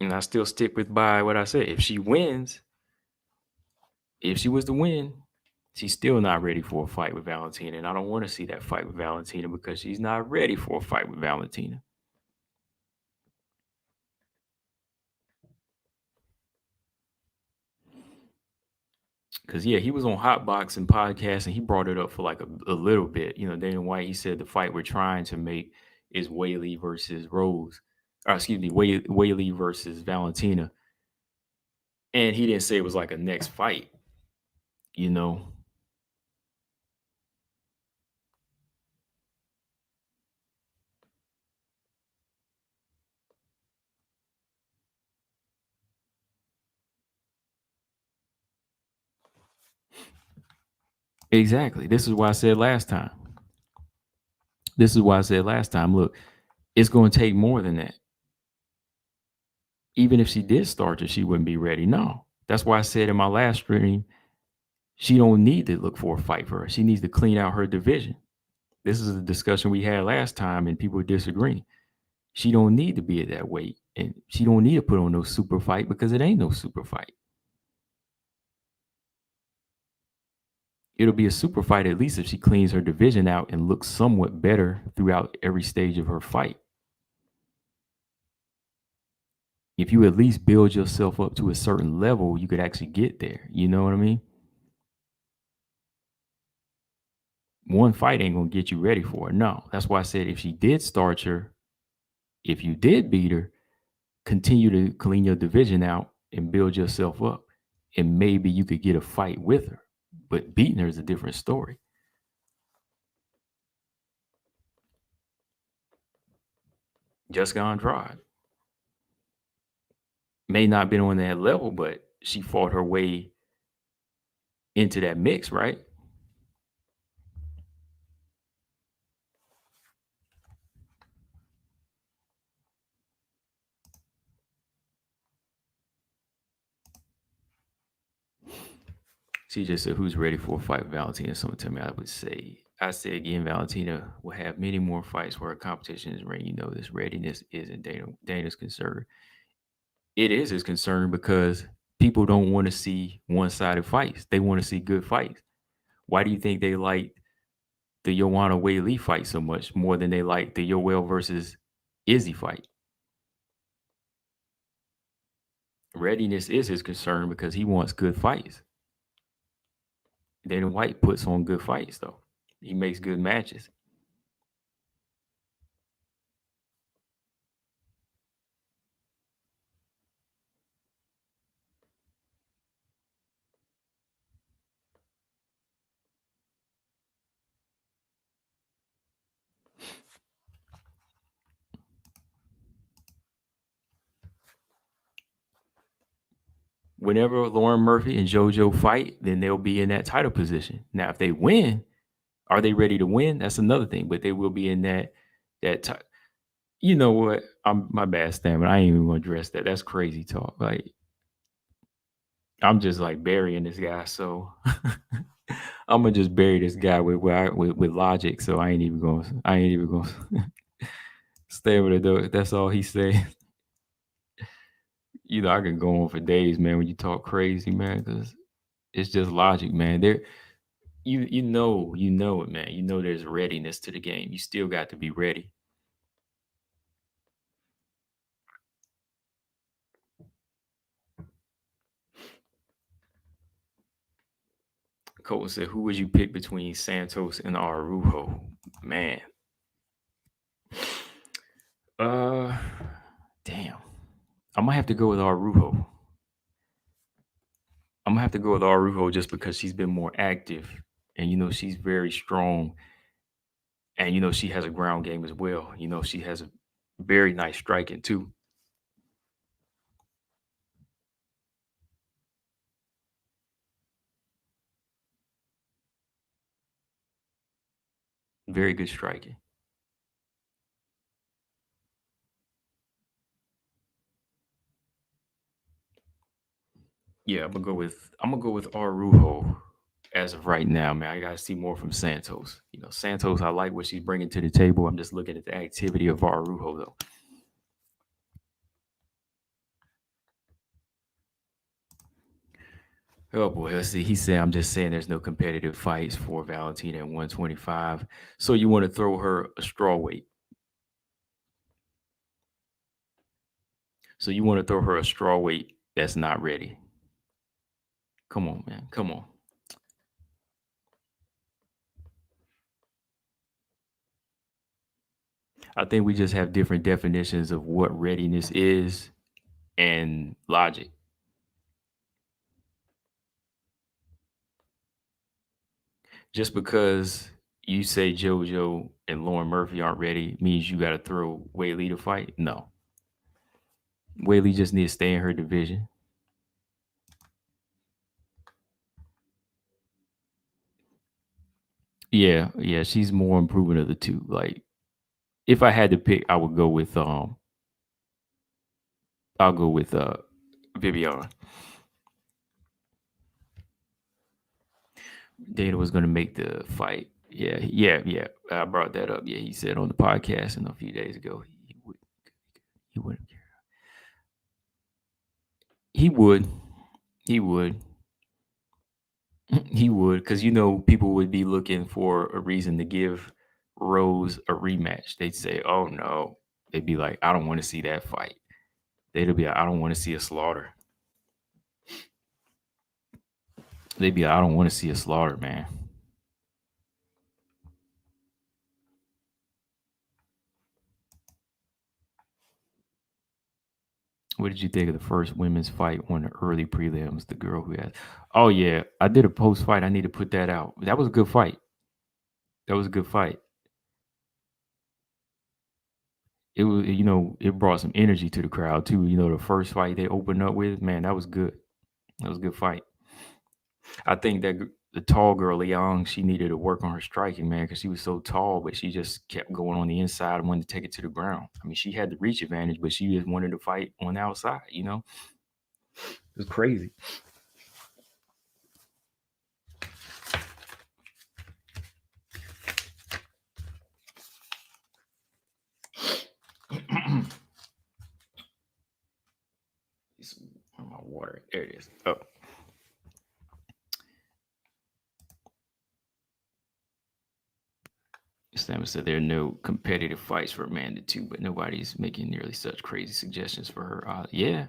And I still stick with by what I said. If she wins, if she was to win, she's still not ready for a fight with Valentina. And I don't want to see that fight with Valentina because she's not ready for a fight with Valentina. Because yeah, he was on Hot Boxing podcast and he brought it up for like a little bit. You know, Dana White, he said the fight we're trying to make is Weili versus Rose, or excuse me, Weili versus Valentina. And he didn't say it was like a next fight, you know. Exactly. This is why I said last time. Look, it's going to take more than that. Even if she did start her, she wouldn't be ready. No. That's why I said in my last stream, she don't need to look for a fight for her. She needs to clean out her division. This is a discussion we had last time, and people disagree. She don't need to be at that weight, and she don't need to put on no super fight because it ain't no super fight. It'll be a super fight at least if she cleans her division out and looks somewhat better throughout every stage of her fight. If you at least build yourself up to a certain level, you could actually get there. You know what I mean? One fight ain't gonna get you ready for it. No, that's why I said if she did start her, if you did beat her, continue to clean your division out and build yourself up, and maybe you could get a fight with her. But beating her is a different story. Jessica Andrade may not been on that level, but she fought her way into that mix, right? She just said, "Who's ready for a fight with Valentina?" Someone tell me. I say again, Valentina will have many more fights where her competition is ring. You know, this readiness isn't Dana's concern. It is his concern because people don't want to see one-sided fights. They want to see good fights. Why do you think they like the Joanna Weili fight so much more than they like the Yoel versus Izzy fight? Readiness is his concern because he wants good fights. Dana White puts on good fights, though. He makes good matches. Whenever Lauren Murphy and JoJo fight, then they'll be in that title position. Now, if they win, are they ready to win? That's another thing. But they will be in that. You know what? I'm my bad, Stan, but I ain't even gonna address that. That's crazy talk. Like I'm just like burying this guy. So I'm gonna just bury this guy with logic. So I ain't even gonna stay with it though. That's all he said. You know, I can go on for days, man, when you talk crazy, man, because it's just logic, man. You know it, man. You know there's readiness to the game. You still got to be ready. Cole said, "Who would you pick between Santos and Arujo?" Man, uh, damn. I might have to go with Arujo. I'm gonna have to go with Arujo just because she's been more active, and you know she's very strong, and you know she has a ground game as well. You know she has a very nice striking too. Very good striking. Yeah, I'm gonna go with Arujo as of right now, man. I gotta see more from Santos. You know, Santos, I like what she's bringing to the table. I'm just looking at the activity of Arujo though. Oh boy, let's see. He said, "I'm just saying there's no competitive fights for Valentina at 125. So you want to throw her a straw weight? So you want to throw her a straw weight that's not ready? Come on, man. Come on. I think we just have different definitions of what readiness is and logic. Just because you say JoJo and Lauren Murphy aren't ready means you got to throw Weili to fight? No. Weili just needs to stay in her division. Yeah, she's more improving of the two. Like, if I had to pick, I would go with I'll go with Vivian. Dana was gonna make the fight. Yeah. I brought that up. Yeah, he said on the podcast a few days ago he wouldn't care. He would. He would. He would, because people would be looking for a reason to give Rose a rematch. They'd say, "Oh no," they'd be like, "I don't want to see that fight." They'd be like, "I don't want to see a slaughter." They'd be like, "I don't want to see a slaughter, man." What did you think of the first women's fight on the early prelims? The girl who had, oh yeah, I did a post fight. I need to put that out. That was a good fight. That was a good fight. It was, it brought some energy to the crowd too. The first fight they opened up with, man, that was good. That was a good fight. I think that the tall girl, Leong, she needed to work on her striking, man, because she was so tall, but she just kept going on the inside and wanted to take it to the ground. I mean, she had the reach advantage, but she just wanted to fight on the outside, It was crazy. My water. There it is. Oh. Stammer said there are no competitive fights for Amanda too, but nobody's making nearly such crazy suggestions for her. Yeah.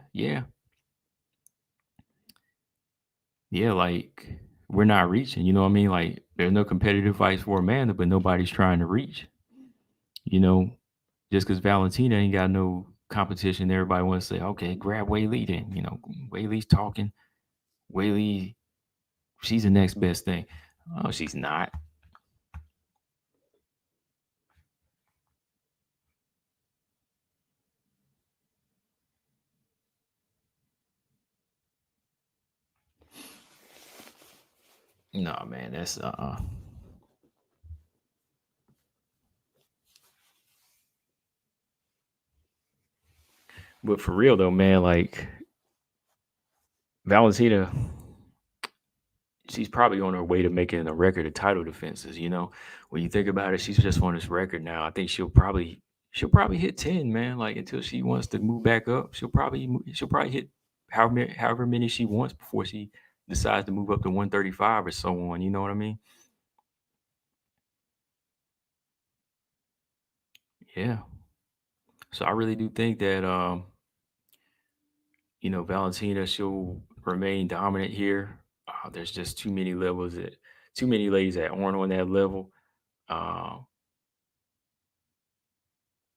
Like, we're not reaching. You know what I mean? Like, there's no competitive fights for Amanda, but nobody's trying to reach. You know, just because Valentina ain't got no competition, everybody wants to say, okay, grab Weili then. Weili's talking. Weili, she's the next best thing. Oh, she's not. No, man, that's But for real though, man, like Valentina, she's probably on her way to making a record of title defenses. When you think about it, she's just on this record now. I think she'll probably hit 10, man. Like, until she wants to move back up, she'll probably hit however many she wants before she decides to move up to 135 or so on. You know what I mean? Yeah. So I really do think that Valentina, she'll remain dominant here. There's just too many ladies that aren't on that level. Uh,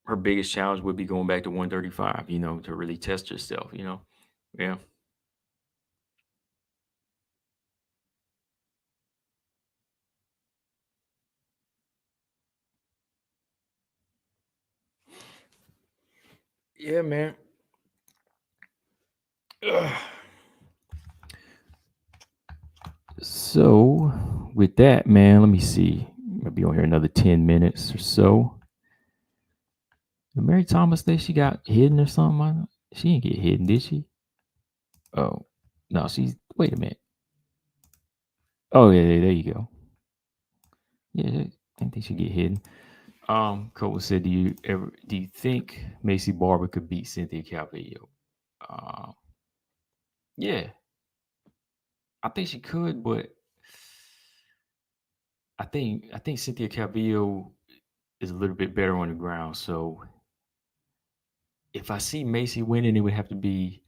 her biggest challenge would be going back to 135, to really test herself. Yeah. Yeah, man. Ugh. So, with that, man, let me see. I'll be on here another 10 minutes or so. Did Mary Thomas say she got hidden or something? She didn't get hidden, did she? Oh, no, wait a minute. Oh, yeah, there you go. Yeah, I think she get hidden. Cole said, do you think Macy Barber could beat Cynthia Calvillo? Um, yeah, I think she could, but I think Cynthia Calvillo is a little bit better on the ground. So if I see Macy winning, it would have to be,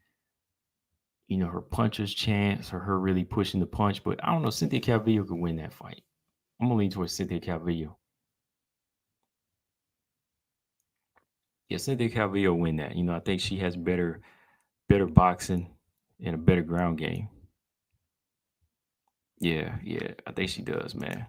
her puncher's chance or her really pushing the punch. But I don't know. Cynthia Calvillo could win that fight. I'm gonna lean towards Cynthia Calvillo. Yeah, Cynthia Calvillo win that. I think she has better boxing and a better ground game. Yeah, I think she does, man.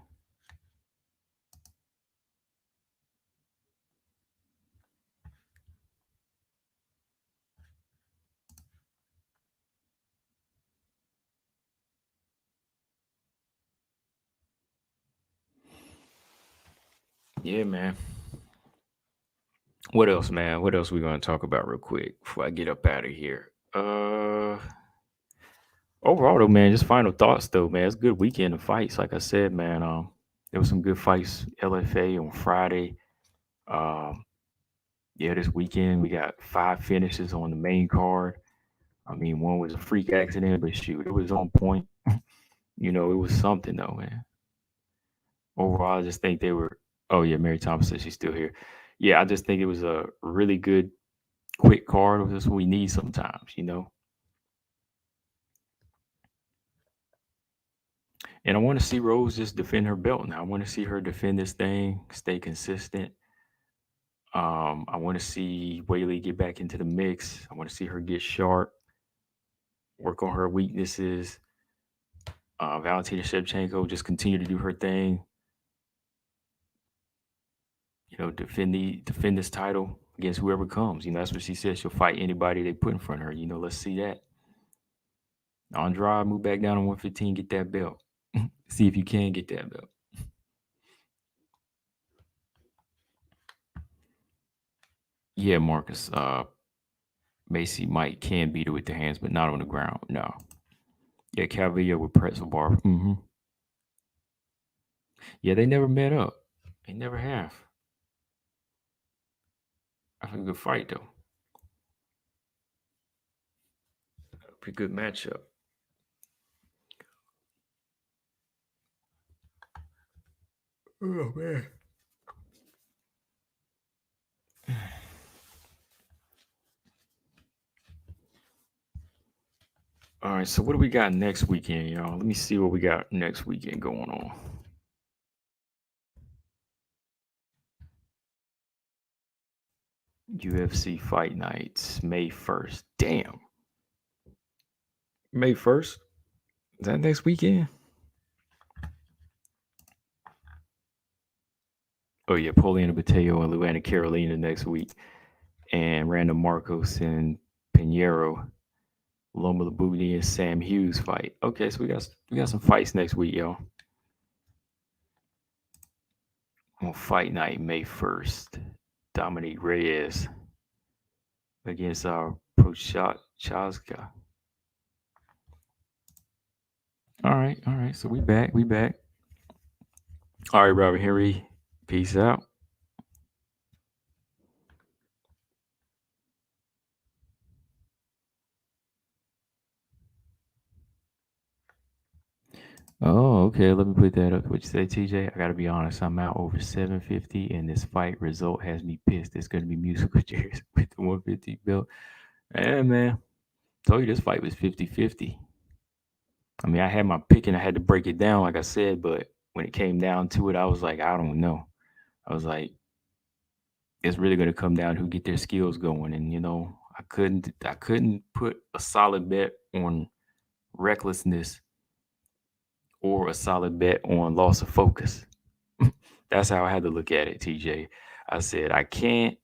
Yeah, man. What else, man? What else we gonna talk about real quick before I get up out of here? Overall though, man, just final thoughts though, man. It's a good weekend of fights. Like I said, man, there was some good fights. LFA on Friday. Um, yeah, this weekend we got 5 finishes on the main card. I mean, one was a freak accident, but shoot, it was on point. It was something though, man. Overall, I just think they were. Oh yeah, Mary Thomas says she's still here. Yeah, I just think it was a really good, quick card. That's what we need sometimes. And I want to see Rose just defend her belt now. I want to see her defend this thing, stay consistent. I want to see Weili get back into the mix. I want to see her get sharp, work on her weaknesses. Valentina Shevchenko just continue to do her thing. Defend this title against whoever comes. That's what she said. She'll fight anybody they put in front of her. Let's see that. Andrade, move back down to 115, get that belt. See if you can get that belt. Yeah, Marcus. Macy can beat her with the hands, but not on the ground. No. Yeah, Calvillo with pretzel bar. Yeah, they never met up. They never have. That's a good fight though. Pretty good matchup. Oh man. All right, so what do we got next weekend, y'all? Let me see what we got next weekend going on. UFC Fight Nights, May 1st. Damn. May 1st? Is that next weekend? Oh, yeah. Poliana Bateo and Luana Carolina next week. And Random Marcos and Pinheiro. Loma Labudi and Sam Hughes fight. Okay, so we got some fights next week, y'all. On Fight Night, May 1st. Dominic Reyes against our Prochazka. All right. So we back. All right, Robert Henry. Peace out. Oh, okay. Let me put that up. What you say, TJ? I gotta be honest. I'm out over 750, and this fight result has me pissed. It's gonna be musical chairs with the 150 belt. Yeah, man. Told you this fight was 50-50. I mean, I had my pick and I had to break it down, like I said, but when it came down to it, I was like, I don't know. I was like, it's really gonna come down to who get their skills going. And I couldn't put a solid bet on recklessness or a solid bet on loss of focus. That's how I had to look at it, TJ. I said I can't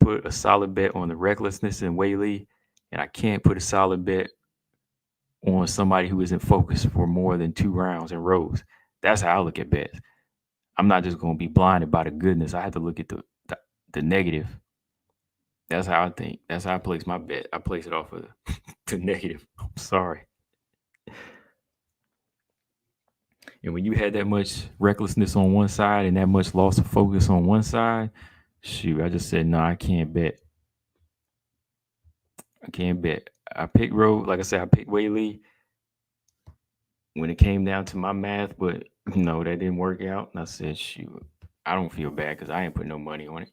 put a solid bet on the recklessness in Weili, and I can't put a solid bet on somebody who isn't focused for more than 2 rounds in rows. That's how I look at bets. I'm not just going to be blinded by the goodness. I have to look at the negative. That's how I think. That's how I place my bet. I place it off of the negative. I'm sorry. And when you had that much recklessness on one side and that much loss of focus on one side, shoot, I just said, no, I can't bet. I can't bet. I picked Road. Like I said, I picked Weili when it came down to my math, but no, that didn't work out. And I said, shoot, I don't feel bad because I ain't put no money on it.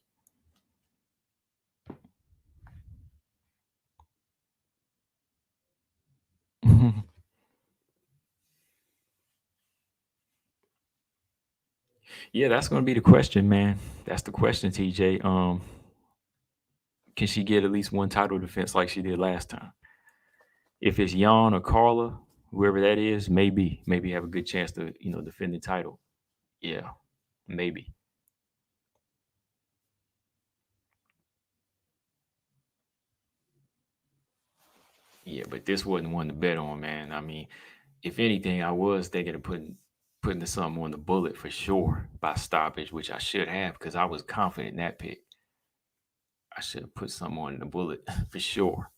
Yeah, that's going to be the question, man. That's the question, TJ. Can she get at least one title defense like she did last time? If it's Jan or Carla, whoever that is, maybe have a good chance to defend the title. Yeah, maybe. Yeah, but this wasn't one to bet on, man. I mean, if anything, I was thinking of putting putting something on the bullet for sure by stoppage, which I should have because I was confident in that pick. I should have put something on the bullet for sure.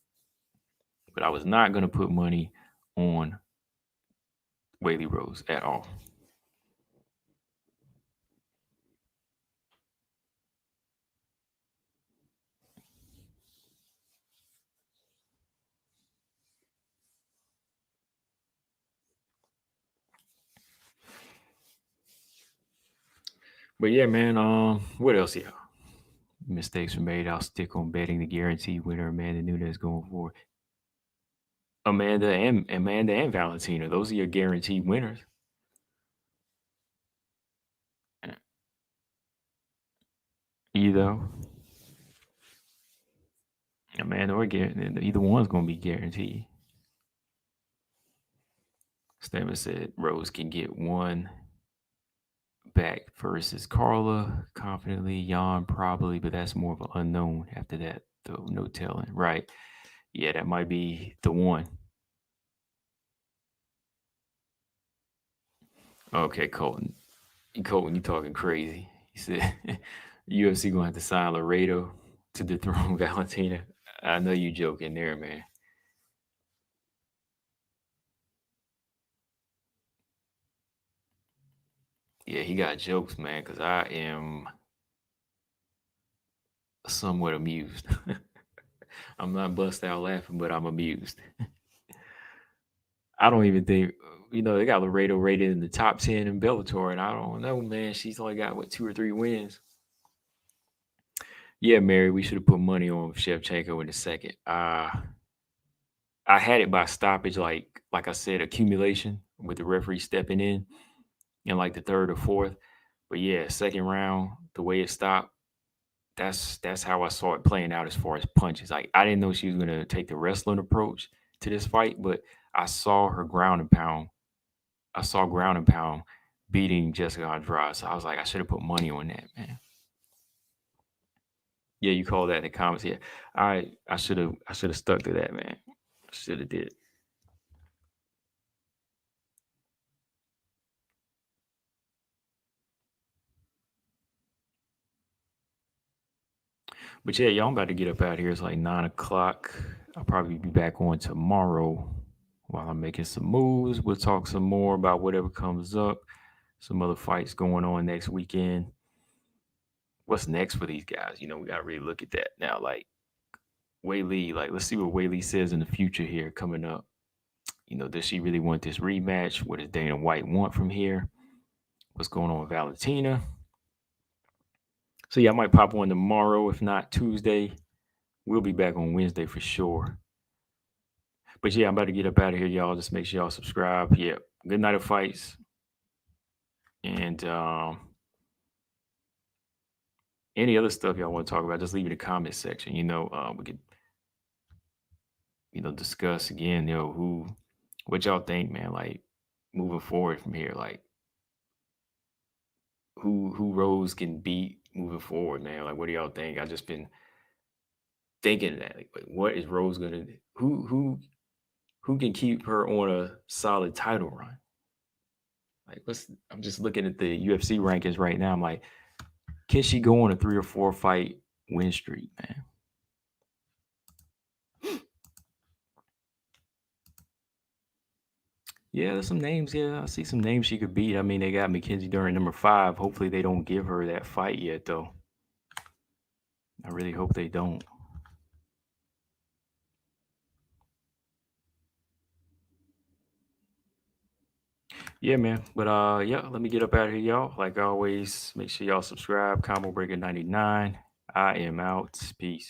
But I was not going to put money on Weili Rose at all. But yeah, man, what else here? Mistakes were made. I'll stick on betting the guaranteed winner, Amanda Nunes, going forward. Amanda and Valentina. Those are your guaranteed winners. Either Amanda or either one's gonna be guaranteed. Stammer said Rose can get one back versus Carla confidently. Jan probably, but that's more of an unknown after that, though. No telling. Right. Yeah, that might be the one. Okay, Colton. Colton, you talking crazy. He said UFC gonna have to sign Laredo to dethrone Valentina. I know you joking there, man. Yeah, he got jokes, man, because I am somewhat amused. I'm not bust out laughing, but I'm amused. I don't even think, they got Laredo rated in the top 10 in Bellator, and I don't know, man. She's only got, 2 or 3 wins. Yeah, Mary, we should have put money on Shevchenko in the second. I had it by stoppage, like I said, accumulation with the referee stepping in like the third or fourth. But yeah, second round, the way it stopped, that's how I saw it playing out as far as punches. Like I didn't know she was gonna take the wrestling approach to this fight, but I saw her ground and pound. I saw ground and pound beating Jessica Andrade. So I was like, I should have put money on that, man. Yeah, you call that in the comments. Yeah, I should have stuck to that, man. Should have did. But yeah, y'all, I'm about to get up out of here. It's like 9 o'clock. I'll probably be back on tomorrow while I'm making some moves. We'll talk some more about whatever comes up. Some other fights going on next weekend. What's next for these guys? We gotta really look at that now. Like Weili, let's see what Weili says in the future here coming up. Does she really want this rematch? What does Dana White want from here? What's going on with Valentina? So yeah, I might pop on tomorrow, if not Tuesday. We'll be back on Wednesday for sure. But yeah, I'm about to get up out of here, y'all. Just make sure y'all subscribe. Yeah, good night of fights. And any other stuff y'all want to talk about, just leave it in the comment section. We could, discuss again, what y'all think, man, like moving forward from here, like who Rose can beat moving forward, man. Like what do y'all think? I just been thinking that, like, what is Rose gonna do? Who can keep her on a solid title run? Like I'm just looking at the UFC rankings right now. I'm like, can she go on a 3 or 4 fight win streak, man? Yeah, there's some names. Yeah, I see some names she could beat. I mean, they got Mackenzie Dern number 5. Hopefully, they don't give her that fight yet, though. I really hope they don't. Yeah, man. But yeah, let me get up out of here, y'all. Like always, make sure y'all subscribe. Combo Breaker 99. I am out. Peace.